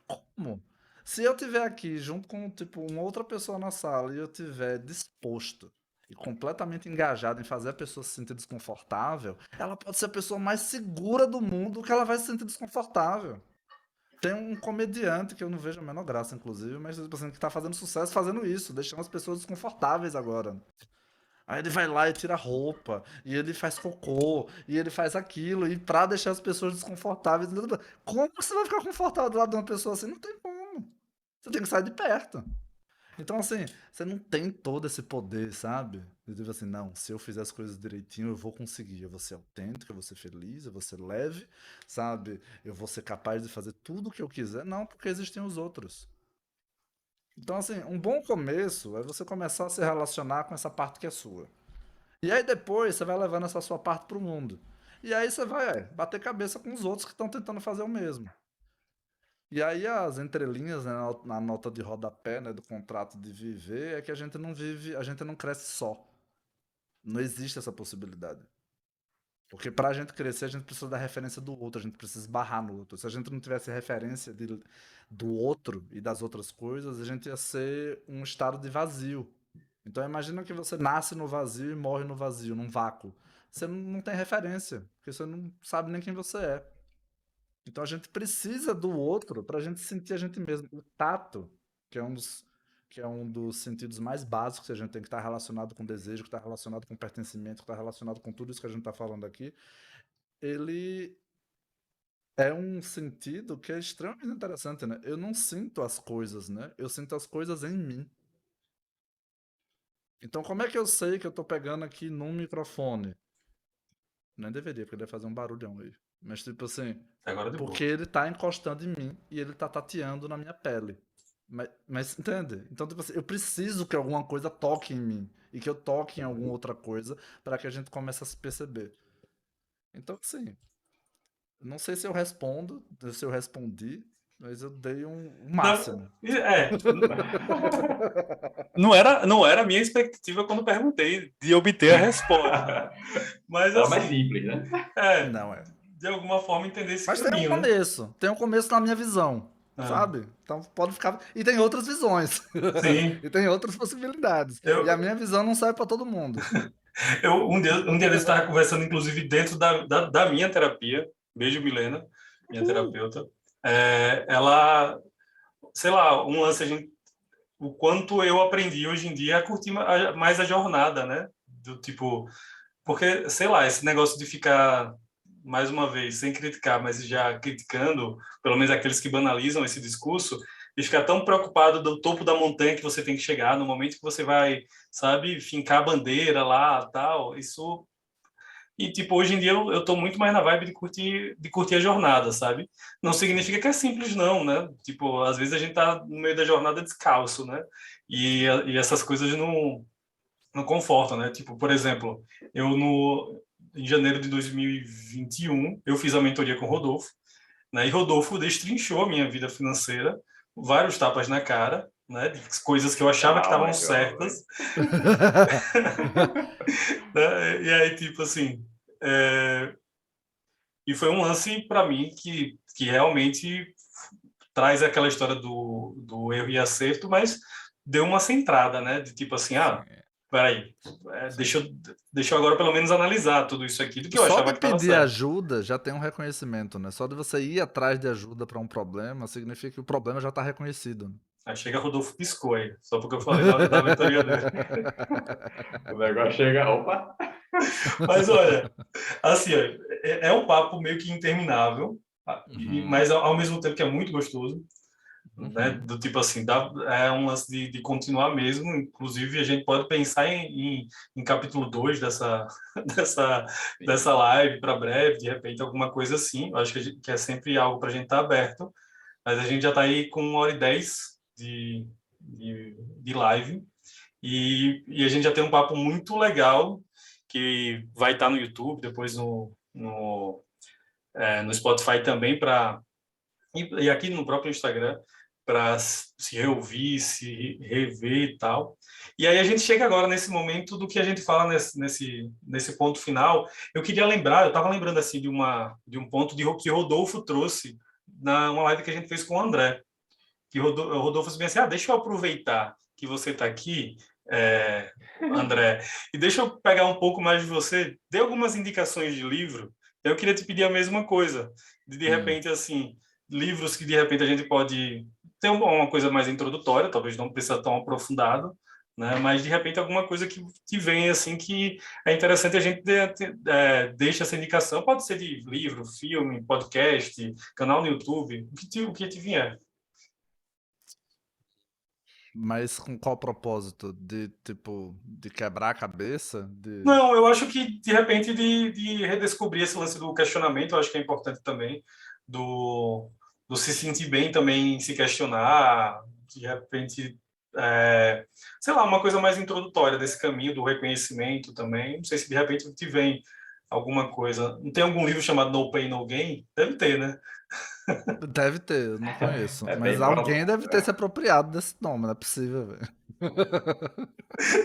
Como? Se eu tiver aqui junto com, tipo, uma outra pessoa na sala e eu tiver disposto e completamente engajado em fazer a pessoa se sentir desconfortável, ela pode ser a pessoa mais segura do mundo que ela vai se sentir desconfortável. Tem um comediante que eu não vejo a menor graça, inclusive, mas tipo assim, que tá fazendo sucesso fazendo isso, deixando as pessoas desconfortáveis agora. Aí ele vai lá e tira a roupa, e ele faz cocô, e ele faz aquilo, e pra deixar as pessoas desconfortáveis. Como você vai ficar confortável do lado de uma pessoa assim? Não tem como. Você tem que sair de perto. Então, assim, você não tem todo esse poder, sabe? De tipo assim, não, se eu fizer as coisas direitinho, eu vou conseguir. Eu vou ser autêntico, eu vou ser feliz, eu vou ser leve, sabe? Eu vou ser capaz de fazer tudo o que eu quiser. Não, porque existem os outros. Então, assim, um bom começo é você começar a se relacionar com essa parte que é sua. E aí depois você vai levando essa sua parte pro mundo. E aí você vai bater cabeça com os outros que estão tentando fazer o mesmo. E aí as entrelinhas, né, na nota de rodapé, né, do contrato de viver, é que a gente não vive, a gente não cresce só. Não existe essa possibilidade. Porque para a gente crescer, a gente precisa da referência do outro, a gente precisa esbarrar no outro. Se a gente não tivesse referência do outro e das outras coisas, a gente ia ser um estado de vazio. Então imagina que você nasce no vazio e morre no vazio, num vácuo. Você não tem referência, porque você não sabe nem quem você é. Então a gente precisa do outro para a gente sentir a gente mesmo. O tato, que é um dos sentidos mais básicos que a gente tem que estar relacionado com desejo, que está relacionado com pertencimento, que está relacionado com tudo isso que a gente está falando aqui, ele é um sentido que é extremamente interessante, né? Eu não sinto as coisas, né? Eu sinto as coisas em mim. Então como é que eu sei que eu tô pegando aqui num microfone? Nem deveria, porque ele vai fazer um barulhão aí. Mas tipo assim, Agora de porque boa. ele tá encostando em mim e ele tá tateando na minha pele. Mas entende? Então, tipo assim, eu preciso que alguma coisa toque em mim. E que eu toque em alguma outra coisa para que a gente comece a se perceber. Então, assim, não sei se eu respondo, se eu respondi, mas eu dei um Não, máximo. não era a minha expectativa quando perguntei de obter a resposta. Mas Era mais assim, simples, né? Não é. de alguma forma entender esse Mas tem um caminho, né? começo. Tem um começo na minha visão. Ah, Sabe? Então pode ficar. E tem outras visões. sim, E tem outras possibilidades. E a eu, minha visão não serve para todo mundo. um dia eu estava conversando, inclusive, dentro da minha terapia. Beijo, Milena, minha terapeuta. Ela, sei lá, um lance, o quanto eu aprendi hoje em dia a curtir mais a jornada, né? Do tipo, porque, sei lá, esse negócio de ficar, mais uma vez, sem criticar, mas já criticando, pelo menos aqueles que banalizam esse discurso, de ficar tão preocupado do topo da montanha que você tem que chegar, no momento que você vai, sabe, fincar a bandeira lá, tal, isso... E, tipo, hoje em dia eu tô muito mais na vibe de curtir a jornada, sabe? Não significa que é simples, não, né? Tipo, às vezes a gente tá no meio da jornada descalço, né? E essas coisas não confortam, né? Tipo, por exemplo, em janeiro de 2021, eu fiz a mentoria com o Rodolfo, né? E Rodolfo destrinchou a minha vida financeira, vários tapas na cara, né? De coisas que eu achava que estavam Calma, jovem. certas, né? E aí, tipo assim, é, e foi um lance para mim que realmente traz aquela história do erro e acerto, mas deu uma centrada, né? De tipo assim, Sim, peraí, sim. deixa eu agora pelo menos analisar tudo isso aqui do que eu Só achava de que estava pedir certo. ajuda já tem um reconhecimento, né? Só de você ir atrás de ajuda para um problema significa que o problema já está reconhecido, né? Aí chega Rodolfo piscou aí, só porque eu falei da mentoria dele. O negócio chega, opa! Mas olha, assim, ó, é um papo meio que interminável, Uhum, mas ao mesmo tempo que é muito gostoso. Né? uhum. Do tipo assim, é um lance de continuar mesmo. Inclusive, a gente pode pensar em capítulo 2 dessa, dessa Sim. live para breve, de repente, alguma coisa assim. Eu acho que é sempre algo para a gente estar aberto. Mas a gente já está aí com 1h10 de live. E a gente já tem um papo muito legal que vai estar no YouTube, depois no Spotify também, e aqui no próprio Instagram, para se reouvir, se rever e tal. E aí a gente chega agora nesse momento do que a gente fala nesse ponto final. Eu queria lembrar, eu estava lembrando assim de um ponto que Rodolfo trouxe na uma live que a gente fez com o André. Que Rodolfo disse bem assim, deixa eu aproveitar que você está aqui, André, e deixa eu pegar um pouco mais de você, dê algumas indicações de livro. Eu queria te pedir a mesma coisa, de Hum. repente, assim, livros que de repente a gente pode ter uma coisa mais introdutória, talvez não precisa tão aprofundado, né? Mas de repente alguma coisa que vem assim que é interessante a gente deixa essa indicação, pode ser de livro, filme, podcast, canal no YouTube, o que te vier. Mas com qual propósito? De, tipo, de quebrar a cabeça? De... Não, eu acho que, de repente, de redescobrir esse lance do questionamento, eu acho que é importante também, do, do se sentir bem também, se questionar, de repente, sei lá, uma coisa mais introdutória desse caminho do reconhecimento também. Não sei se, de repente, te vem alguma coisa. Não tem algum livro chamado No Pain, No Gain? Deve ter, né? Deve ter, eu não conheço. É Mas bem alguém provável. deve ter se apropriado desse nome, não é possível, velho.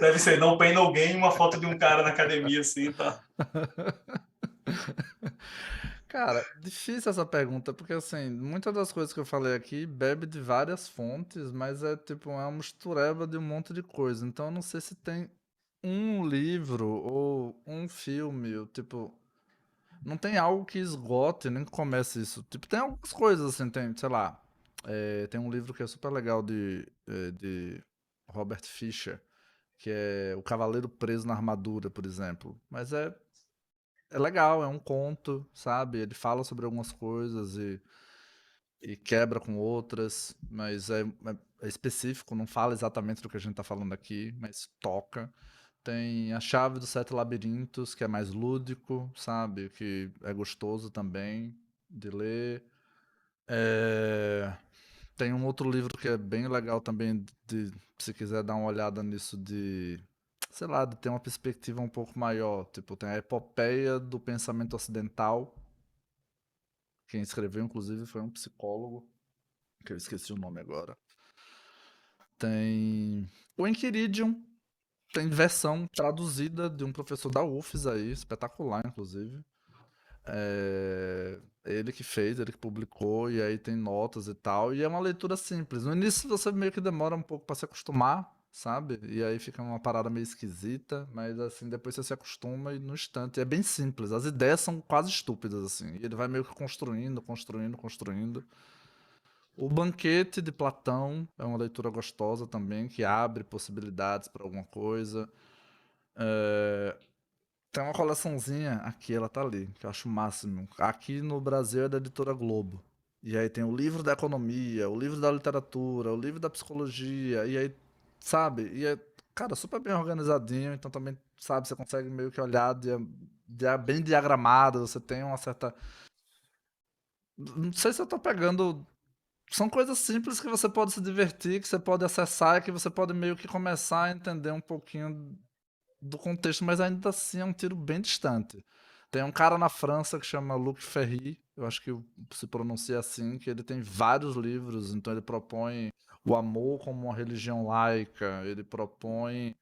Deve ser No Pain, No Gain, uma foto de um cara na academia, assim, tá? Cara, difícil essa pergunta, porque assim, muitas das coisas que eu falei aqui bebe de várias fontes, mas é tipo, é uma mistureba de um monte de coisa. Então eu não sei se tem um livro ou um filme, ou, tipo, não tem algo que esgote nem que comece isso. Tipo, tem algumas coisas assim, tem, sei lá, tem um livro que é super legal de Robert Fisher, que é O Cavaleiro Preso na Armadura, por exemplo. Mas é legal, é um conto, sabe? Ele fala sobre algumas coisas e quebra com outras, mas é específico, não fala exatamente do que a gente tá falando aqui, mas toca. Tem A Chave dos Sete Labirintos, que é mais lúdico, sabe? Que é gostoso também de ler. É, tem um outro livro que é bem legal também, se quiser dar uma olhada nisso, de, sei lá, de ter uma perspectiva um pouco maior. Tipo, tem a Epopeia do Pensamento Ocidental. Quem escreveu, inclusive, foi um psicólogo, que eu esqueci o nome agora. Tem o Enchiridion, tem versão traduzida de um professor da UFES aí, espetacular, inclusive. Ele que fez, ele que publicou, e aí tem notas e tal. E é uma leitura simples. No início você meio que demora um pouco pra se acostumar, sabe? E aí fica uma parada meio esquisita, mas assim, depois você se acostuma e no instante. É bem simples. As ideias são quase estúpidas, assim. E ele vai meio que construindo, construindo, construindo. O Banquete de Platão é uma leitura gostosa também, que abre possibilidades para alguma coisa. Tem uma coleçãozinha aqui, ela tá ali, que eu acho o máximo. Aqui no Brasil é da editora Globo. E aí tem o livro da economia, o livro da literatura, o livro da psicologia, e aí, sabe? E é, cara, super bem organizadinho, então também, sabe, você consegue meio que olhar bem diagramado, você tem uma certa. Não sei se eu tô pegando. São coisas simples que você pode se divertir, que você pode acessar e que você pode meio que começar a entender um pouquinho do contexto, mas ainda assim é um tiro bem distante. Tem um cara na França que chama Luc Ferry, eu acho que se pronuncia assim, que ele tem vários livros, então ele propõe o amor como uma religião laica, ele propõe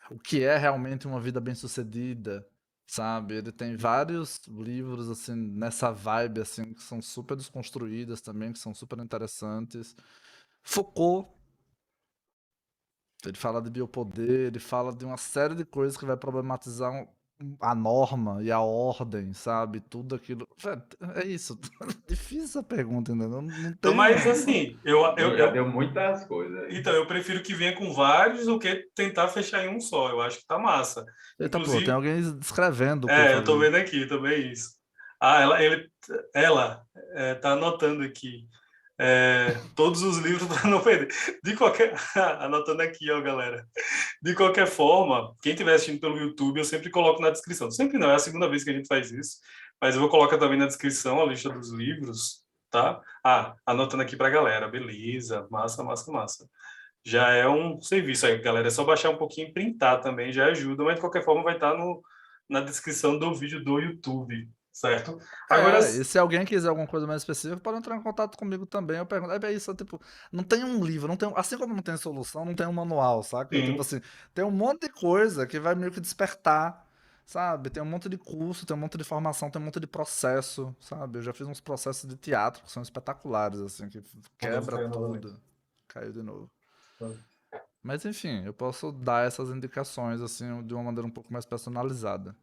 o que é realmente uma vida bem-sucedida, sabe? Ele tem vários livros assim nessa vibe assim que são super desconstruídas também, que são super interessantes. Foucault, ele fala de biopoder, ele fala de uma série de coisas que vai problematizar a norma e a ordem, sabe? Tudo aquilo. Velho, é isso. Difícil essa pergunta ainda. Não Então, tem mas um. assim, Não, já deu muitas coisas. então, eu prefiro que venha com vários do que tentar fechar em um só. Eu acho que tá massa. Eita, pô, tem Inclusive, alguém descrevendo o que eu eu tô falei. vendo aqui também isso. Ela tá anotando aqui todos os livros para não perder. De qualquer, anotando aqui, ó, galera. De qualquer forma, quem estiver assistindo pelo YouTube, eu sempre coloco na descrição. Sempre não, é a segunda vez que a gente faz isso, mas eu vou colocar também na descrição a lista dos livros, tá? Anotando aqui para a galera. Beleza, massa, massa, massa. Já é um serviço aí, galera. É só baixar um pouquinho e printar também, já ajuda, mas de qualquer forma vai estar na descrição do vídeo do YouTube, certo? Agora, E se alguém quiser alguma coisa mais específica, pode entrar em contato comigo também. Eu pergunto, é isso, tipo, não tem um livro, não tem, assim como não tem solução, não tem um manual, saca? Tipo sim, assim, tem um monte de coisa que vai meio que despertar, sabe? Tem um monte de curso, tem um monte de formação, tem um monte de processo, sabe? Eu já fiz uns processos de teatro que são espetaculares, assim, que mandou quebra cair novamente. tudo. Caiu de novo. Mas enfim, eu posso dar essas indicações, assim, de uma maneira um pouco mais personalizada.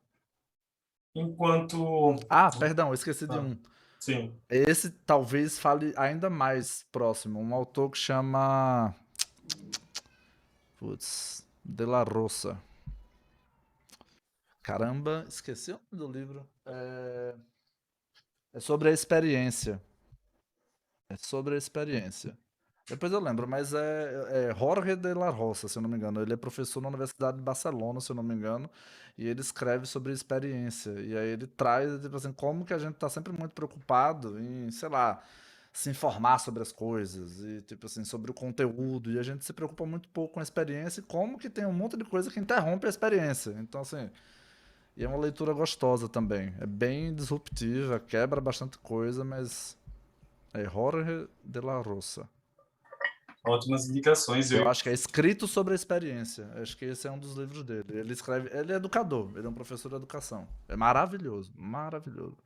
Enquanto. Ah, perdão, eu esqueci de Ah, um. sim. Esse talvez fale ainda mais próximo. Um autor que chama. Putz. De La Rosa. Caramba, esqueci o nome do livro. É sobre a experiência. É sobre a experiência. Depois eu lembro, mas é Jorge de la Rosa, se eu não me engano. Ele é professor na Universidade de Barcelona, se eu não me engano, e ele escreve sobre experiência. E aí ele traz, tipo assim, como que a gente tá sempre muito preocupado em, sei lá, se informar sobre as coisas e, tipo assim, sobre o conteúdo. E a gente se preocupa muito pouco com a experiência e como que tem um monte de coisa que interrompe a experiência. Então, assim, e é uma leitura gostosa também. É bem disruptiva, quebra bastante coisa, mas é Jorge de la Rosa. Ótimas indicações. Eu acho que é escrito sobre a experiência. Acho que esse é um dos livros dele. Ele escreve. Ele é educador, ele é um professor de educação. É maravilhoso, maravilhoso.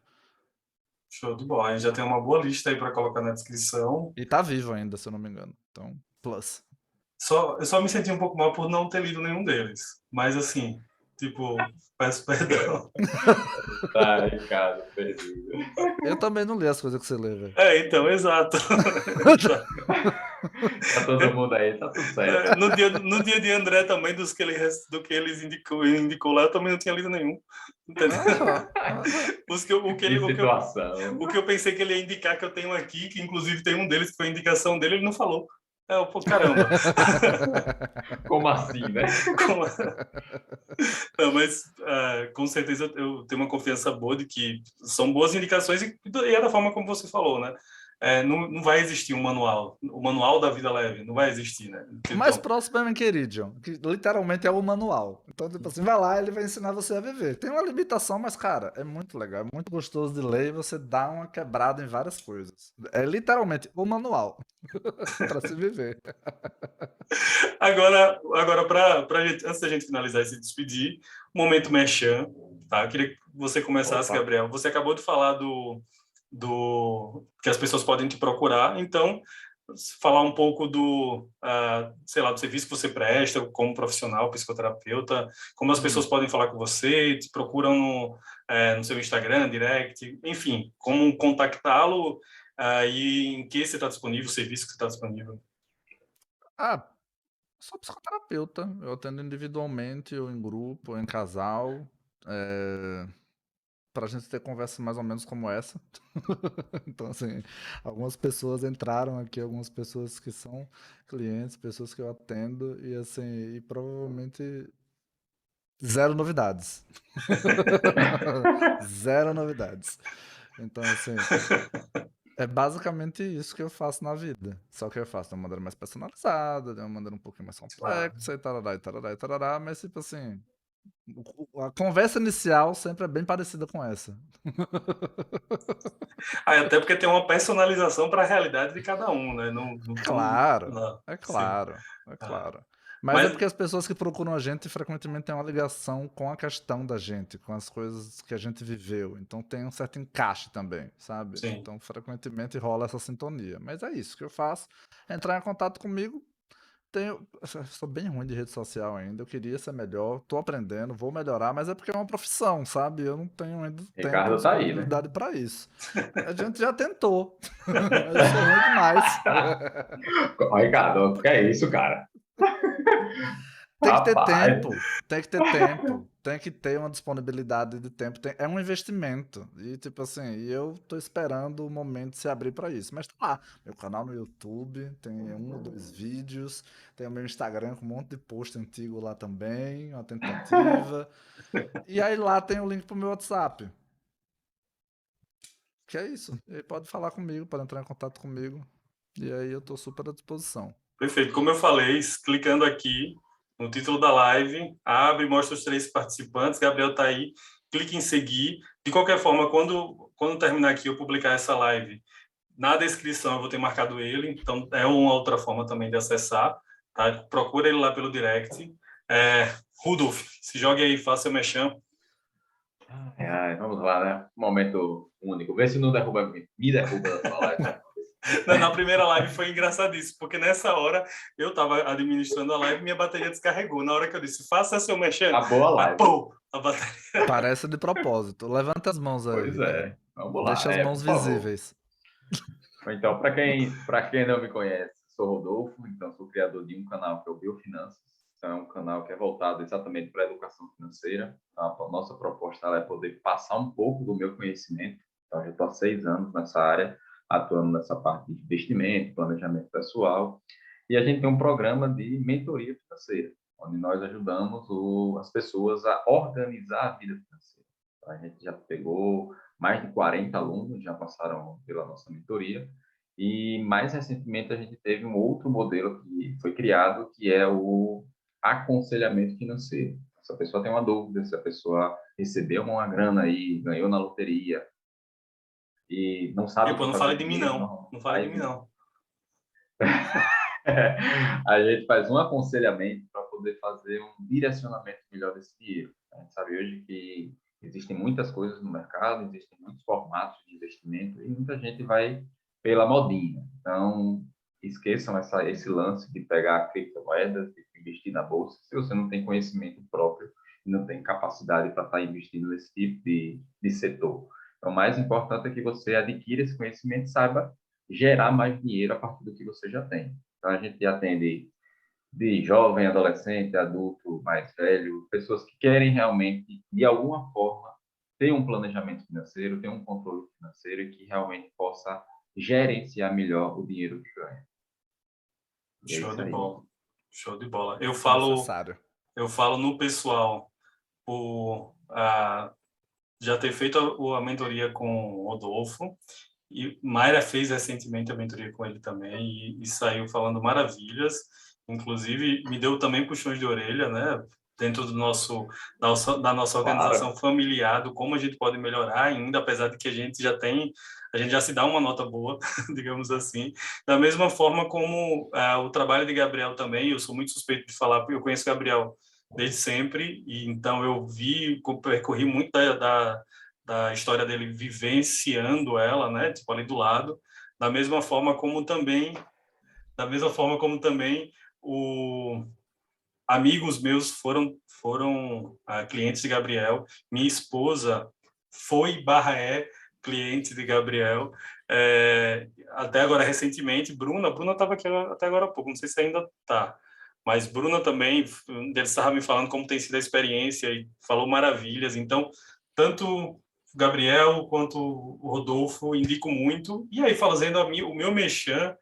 Show de bola. A gente já tem uma boa lista aí para colocar na descrição. E tá vivo ainda, se eu não me engano. Então, plus. Eu só me senti um pouco mal por não ter lido nenhum deles. Mas, assim, tipo, peço perdão. Tá, Ricardo, perdido. Eu também não li as coisas que você lê, velho. Então, exato. Tá todo mundo aí, tá tudo certo. No dia de André também, do que eles indicou lá, eu também não tinha lido nenhum. Entendeu? Aham, aham. Que situação. O que eu pensei que ele ia indicar que eu tenho aqui, que inclusive tem um deles que foi a indicação dele, ele não falou. Pô, caramba. Como assim, né? Não, mas com certeza eu tenho uma confiança boa de que são boas indicações e é da forma como você falou, né? Não vai existir um manual. O manual da vida leve não vai existir, né? O mais Então, próximo é Enquiridion, que literalmente é o manual. Então, tipo assim, vai lá, ele vai ensinar você a viver. Tem uma limitação, mas, cara, é muito legal, é muito gostoso de ler e você dá uma quebrada em várias coisas. É literalmente o manual para se viver. agora antes da gente finalizar e se despedir, momento merchan, tá? Eu queria que você começasse, Opa. Gabriel. Você acabou de falar do que as pessoas podem te procurar, então falar um pouco sei lá, do serviço que você presta como profissional, psicoterapeuta, como as pessoas podem falar com você, te procuram no seu Instagram, direct, enfim, como contactá-lo e em que você está disponível, o serviço que você está disponível. Ah, sou psicoterapeuta. Eu atendo individualmente, ou em grupo, ou em casal. É, pra gente ter conversas mais ou menos como essa. Então, assim, algumas pessoas entraram aqui, algumas pessoas que são clientes, pessoas que eu atendo, e assim, e provavelmente zero novidades. Zero novidades. Então, assim, é basicamente isso que eu faço na vida. Só que eu faço de uma maneira mais personalizada, de uma maneira um pouquinho mais Claro. complexa, e tarará, mas tipo assim, a conversa inicial sempre é bem parecida com essa. Até porque tem uma personalização para a realidade de cada um, né? Claro, Não, é sim. claro, é Ah, claro. Mas é mas porque as pessoas que procuram a gente frequentemente têm uma ligação com a questão da gente, com as coisas que a gente viveu. Então tem um certo encaixe também, sabe? sim. Então frequentemente rola essa sintonia. Mas é isso que eu faço. Entrar em contato comigo. Eu sou bem ruim de rede social ainda. Eu queria ser melhor. Tô aprendendo, vou melhorar, mas é porque é uma profissão, sabe? Eu não tenho ainda tempo ou Ricardo tá aí, né? disponibilidade para isso. A gente já tentou. Eu sou ruim demais. Ó, Ricardo, o que é isso, cara? Tem que ter Rapaz, tempo, tem que ter tempo, tem que ter uma disponibilidade de tempo. É um investimento. E, tipo assim, eu tô esperando o momento de se abrir para isso. Mas tá lá, meu canal no YouTube, tem um ou dois vídeos, tem o meu Instagram com um monte de post antigo lá também, uma tentativa. E aí lá tem o link pro meu WhatsApp. Que é isso. Ele pode falar comigo, pode entrar em contato comigo. E aí eu tô super à disposição. Perfeito. Como eu falei, clicando aqui no título da live, abre, mostra os 3 participantes. Gabriel está aí, clique em seguir. De qualquer forma, quando terminar aqui, eu publicar essa live, na descrição eu vou ter marcado ele, então é uma outra forma também de acessar. Tá? Procura ele lá pelo direct. Rudolf, se jogue aí, faça o mexão. vamos lá, né? Momento único. Vê se não derruba, me derruba da tua live. Na primeira live foi engraçadíssimo, porque nessa hora eu estava administrando a live e minha bateria descarregou. Na hora que eu disse, faça seu mexendo, Acabou a aí, live. pô, a bateria. Parece de propósito. Levanta as mãos Pois aí. é. Vamos Deixa lá. as mãos Por favor. visíveis. Então, para quem não me conhece, sou Rodolfo, então sou criador de um canal que é o Biofinanças. Então, é um canal que é voltado exatamente para a educação financeira. Então, a nossa proposta é poder passar um pouco do meu conhecimento. Então, eu já estou há 6 anos nessa área, atuando nessa parte de investimento, planejamento pessoal. E a gente tem um programa de mentoria financeira, onde nós ajudamos as pessoas a organizar a vida financeira. Então, a gente já pegou mais de 40 alunos, já passaram pela nossa mentoria. E mais recentemente a gente teve um outro modelo que foi criado, que é o aconselhamento financeiro. Se a pessoa tem uma dúvida, se a pessoa recebeu uma grana aí, ganhou na loteria e não sabe E, o pô, que não fazer fale com o de mim, dinheiro, não. não, Não fale de mim, aí não. a gente faz um aconselhamento para poder fazer um direcionamento melhor desse dinheiro. A gente sabe hoje que existem muitas coisas no mercado, existem muitos formatos de investimento e muita gente vai pela modinha. Então, esqueçam esse lance de pegar criptomoedas, de investir na bolsa, se você não tem conhecimento próprio e não tem capacidade para estar investindo nesse tipo de setor. Então, o mais importante é que você adquira esse conhecimento e saiba gerar mais dinheiro a partir do que você já tem. Então, a gente atende de jovem, adolescente, adulto, mais velho, pessoas que querem realmente, de alguma forma, ter um planejamento financeiro, ter um controle financeiro e que realmente possa gerenciar melhor o dinheiro que ganha. E é Show isso de aí. bola. Show de bola. Necessário. Eu falo no pessoal por já ter feito a mentoria com o Rodolfo. E Mayra fez recentemente a mentoria com ele também e saiu falando maravilhas. Inclusive, me deu também puxões de orelha, né? Dentro da nossa Claro. organização familiar, do como a gente pode melhorar ainda, apesar de que a gente já se dá uma nota boa, digamos assim. Da mesma forma como o trabalho de Gabriel também, eu sou muito suspeito de falar, porque eu conheço Gabriel desde sempre, e então eu percorri muito da história dele vivenciando ela, né, tipo ali do lado, da mesma forma como também, da mesma forma como também o amigos meus foram clientes de Gabriel, minha esposa foi/é cliente de Gabriel, até agora recentemente, Bruna estava aqui até agora há pouco, não sei se ainda está, mas Bruna também, eles estava me falando como tem sido a experiência e falou maravilhas, então tanto o Gabriel quanto o Rodolfo, indico muito. E aí, fazendo o meu merchan,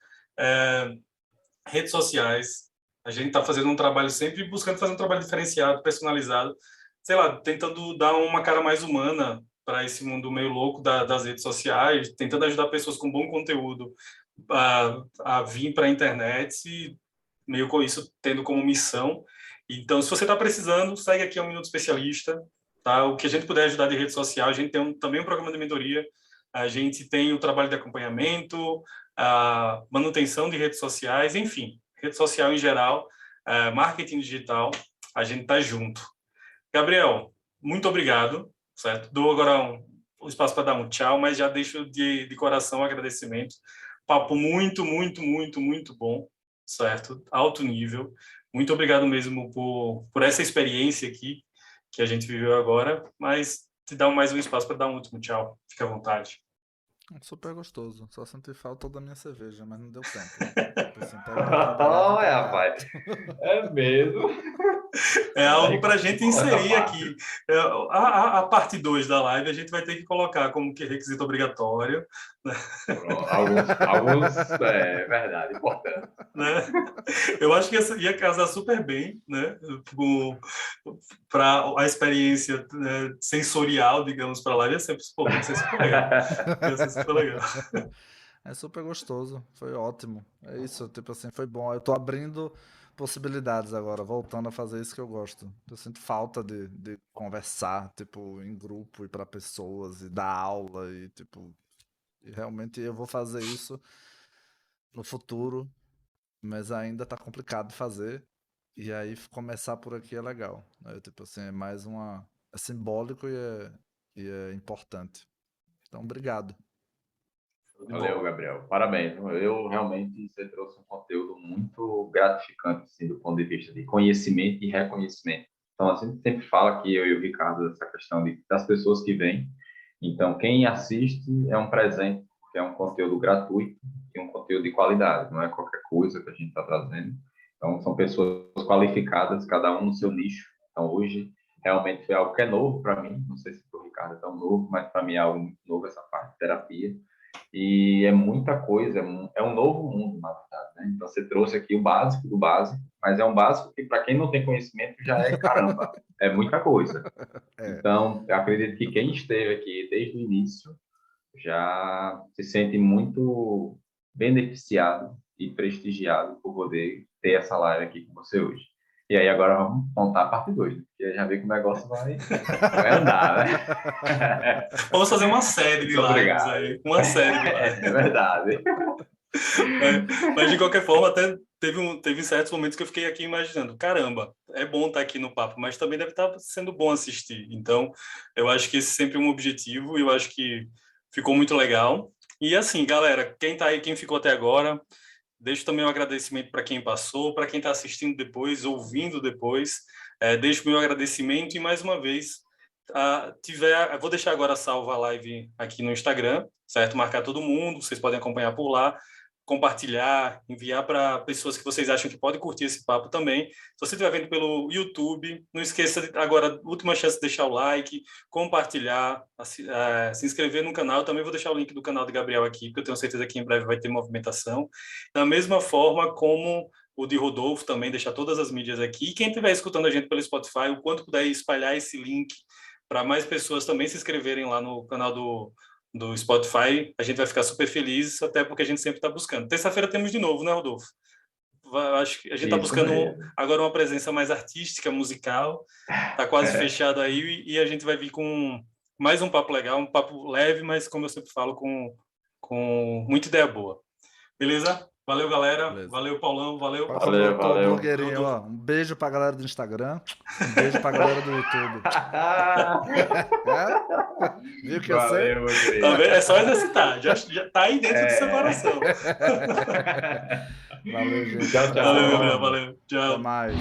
redes sociais, a gente está fazendo um trabalho sempre buscando fazer um trabalho diferenciado, personalizado, sei lá, tentando dar uma cara mais humana para esse mundo meio louco das redes sociais, tentando ajudar pessoas com bom conteúdo a vir para a internet, e meio com isso tendo como missão. Então, se você está precisando, segue aqui ao Minuto Especialista, tá? O que a gente puder ajudar de rede social, a gente tem também um programa de mentoria, a gente tem o trabalho de acompanhamento, a manutenção de redes sociais, enfim, rede social em geral, marketing digital, a gente está junto. Gabriel, muito obrigado, certo? Dou agora o espaço para dar um tchau, mas já deixo de coração o agradecimento. Papo muito, muito, muito, muito bom, certo? Alto nível. Muito obrigado mesmo por essa experiência aqui que a gente viveu agora, mas te dá mais um espaço para dar um último tchau. Fica à vontade. Super gostoso. Só senti falta da minha cerveja, mas não deu tempo. Assim, tá Olha, rapaz. É mesmo. É algo para a gente inserir aqui. A parte 2 da live a gente vai ter que colocar como que requisito obrigatório. Né? Alguns é verdade, importante. Né? Eu acho que ia casar super bem, né? Para a experiência, né, sensorial, digamos, para a live, ia ser super legal. Ia ser super legal. É super gostoso, foi ótimo. É isso, tipo assim, foi bom. Eu tô abrindo possibilidades agora, voltando a fazer isso que eu gosto. Eu sinto falta de conversar, tipo, em grupo e para pessoas, e dar aula, e tipo, e realmente eu vou fazer isso no futuro, mas ainda tá complicado de fazer. E aí começar por aqui é legal. Tipo assim, é mais é simbólico e é importante. Então, obrigado. Valeu, Gabriel. Parabéns. Eu realmente você trouxe um conteúdo muito gratificante, assim, do ponto de vista de conhecimento e reconhecimento. Então, a gente sempre fala aqui, eu e o Ricardo, dessa questão das pessoas que vêm. Então, quem assiste é um presente, porque é um conteúdo gratuito e um conteúdo de qualidade, não é qualquer coisa que a gente está trazendo. Então, são pessoas qualificadas, cada um no seu nicho. Então, hoje, realmente foi algo que é novo para mim. Não sei se para o Ricardo é tão novo, mas para mim é algo muito novo essa parte de terapia. E é muita coisa, é um novo mundo, na verdade, né? Então, você trouxe aqui o básico do básico, mas é um básico que, para quem não tem conhecimento, já é caramba, é muita coisa. Então, eu acredito que quem esteve aqui desde o início já se sente muito beneficiado e prestigiado por poder ter essa live aqui com você hoje. E aí agora vamos montar a parte 2, porque já vê que o negócio vai andar, né? Vamos fazer uma série de lives aí. Uma série de lives. É verdade. Mas de qualquer forma, até teve certos momentos que eu fiquei aqui imaginando, caramba, é bom estar aqui no papo, mas também deve estar sendo bom assistir. Então, eu acho que esse sempre é um objetivo e eu acho que ficou muito legal. E assim, galera, quem tá aí, quem ficou até agora, deixo também um agradecimento para quem passou, para quem está assistindo depois, ouvindo depois. Deixo meu agradecimento e, mais uma vez, vou deixar agora salva a live aqui no Instagram, certo? Marcar todo mundo, vocês podem acompanhar por lá, compartilhar, enviar para pessoas que vocês acham que podem curtir esse papo também. Se você estiver vendo pelo YouTube, não esqueça, agora, última chance de deixar o like, compartilhar, se inscrever no canal. Eu também vou deixar o link do canal de Gabriel aqui, porque eu tenho certeza que em breve vai ter movimentação. Da mesma forma como o de Rodolfo, também deixar todas as mídias aqui. E quem estiver escutando a gente pelo Spotify, o quanto puder espalhar esse link para mais pessoas também se inscreverem lá no canal do Spotify, a gente vai ficar super feliz, até porque a gente sempre está buscando. Terça-feira temos de novo, né, Rodolfo? Acho que a gente está buscando agora uma presença mais artística, musical, está quase fechado aí, e a gente vai vir com mais um papo legal, um papo leve, mas, como eu sempre falo, com muita ideia boa. Beleza? Valeu, galera. Beleza. Valeu, Paulão. Valeu. Valeu. Blogueirinho, ó. Um beijo pra galera do Instagram. Um beijo pra galera do YouTube. Viu que eu sei? É só exercitar. Já tá aí dentro do seu coração. Valeu, gente. Tchau. Valeu, Gabriel. Valeu. Tchau. Até mais.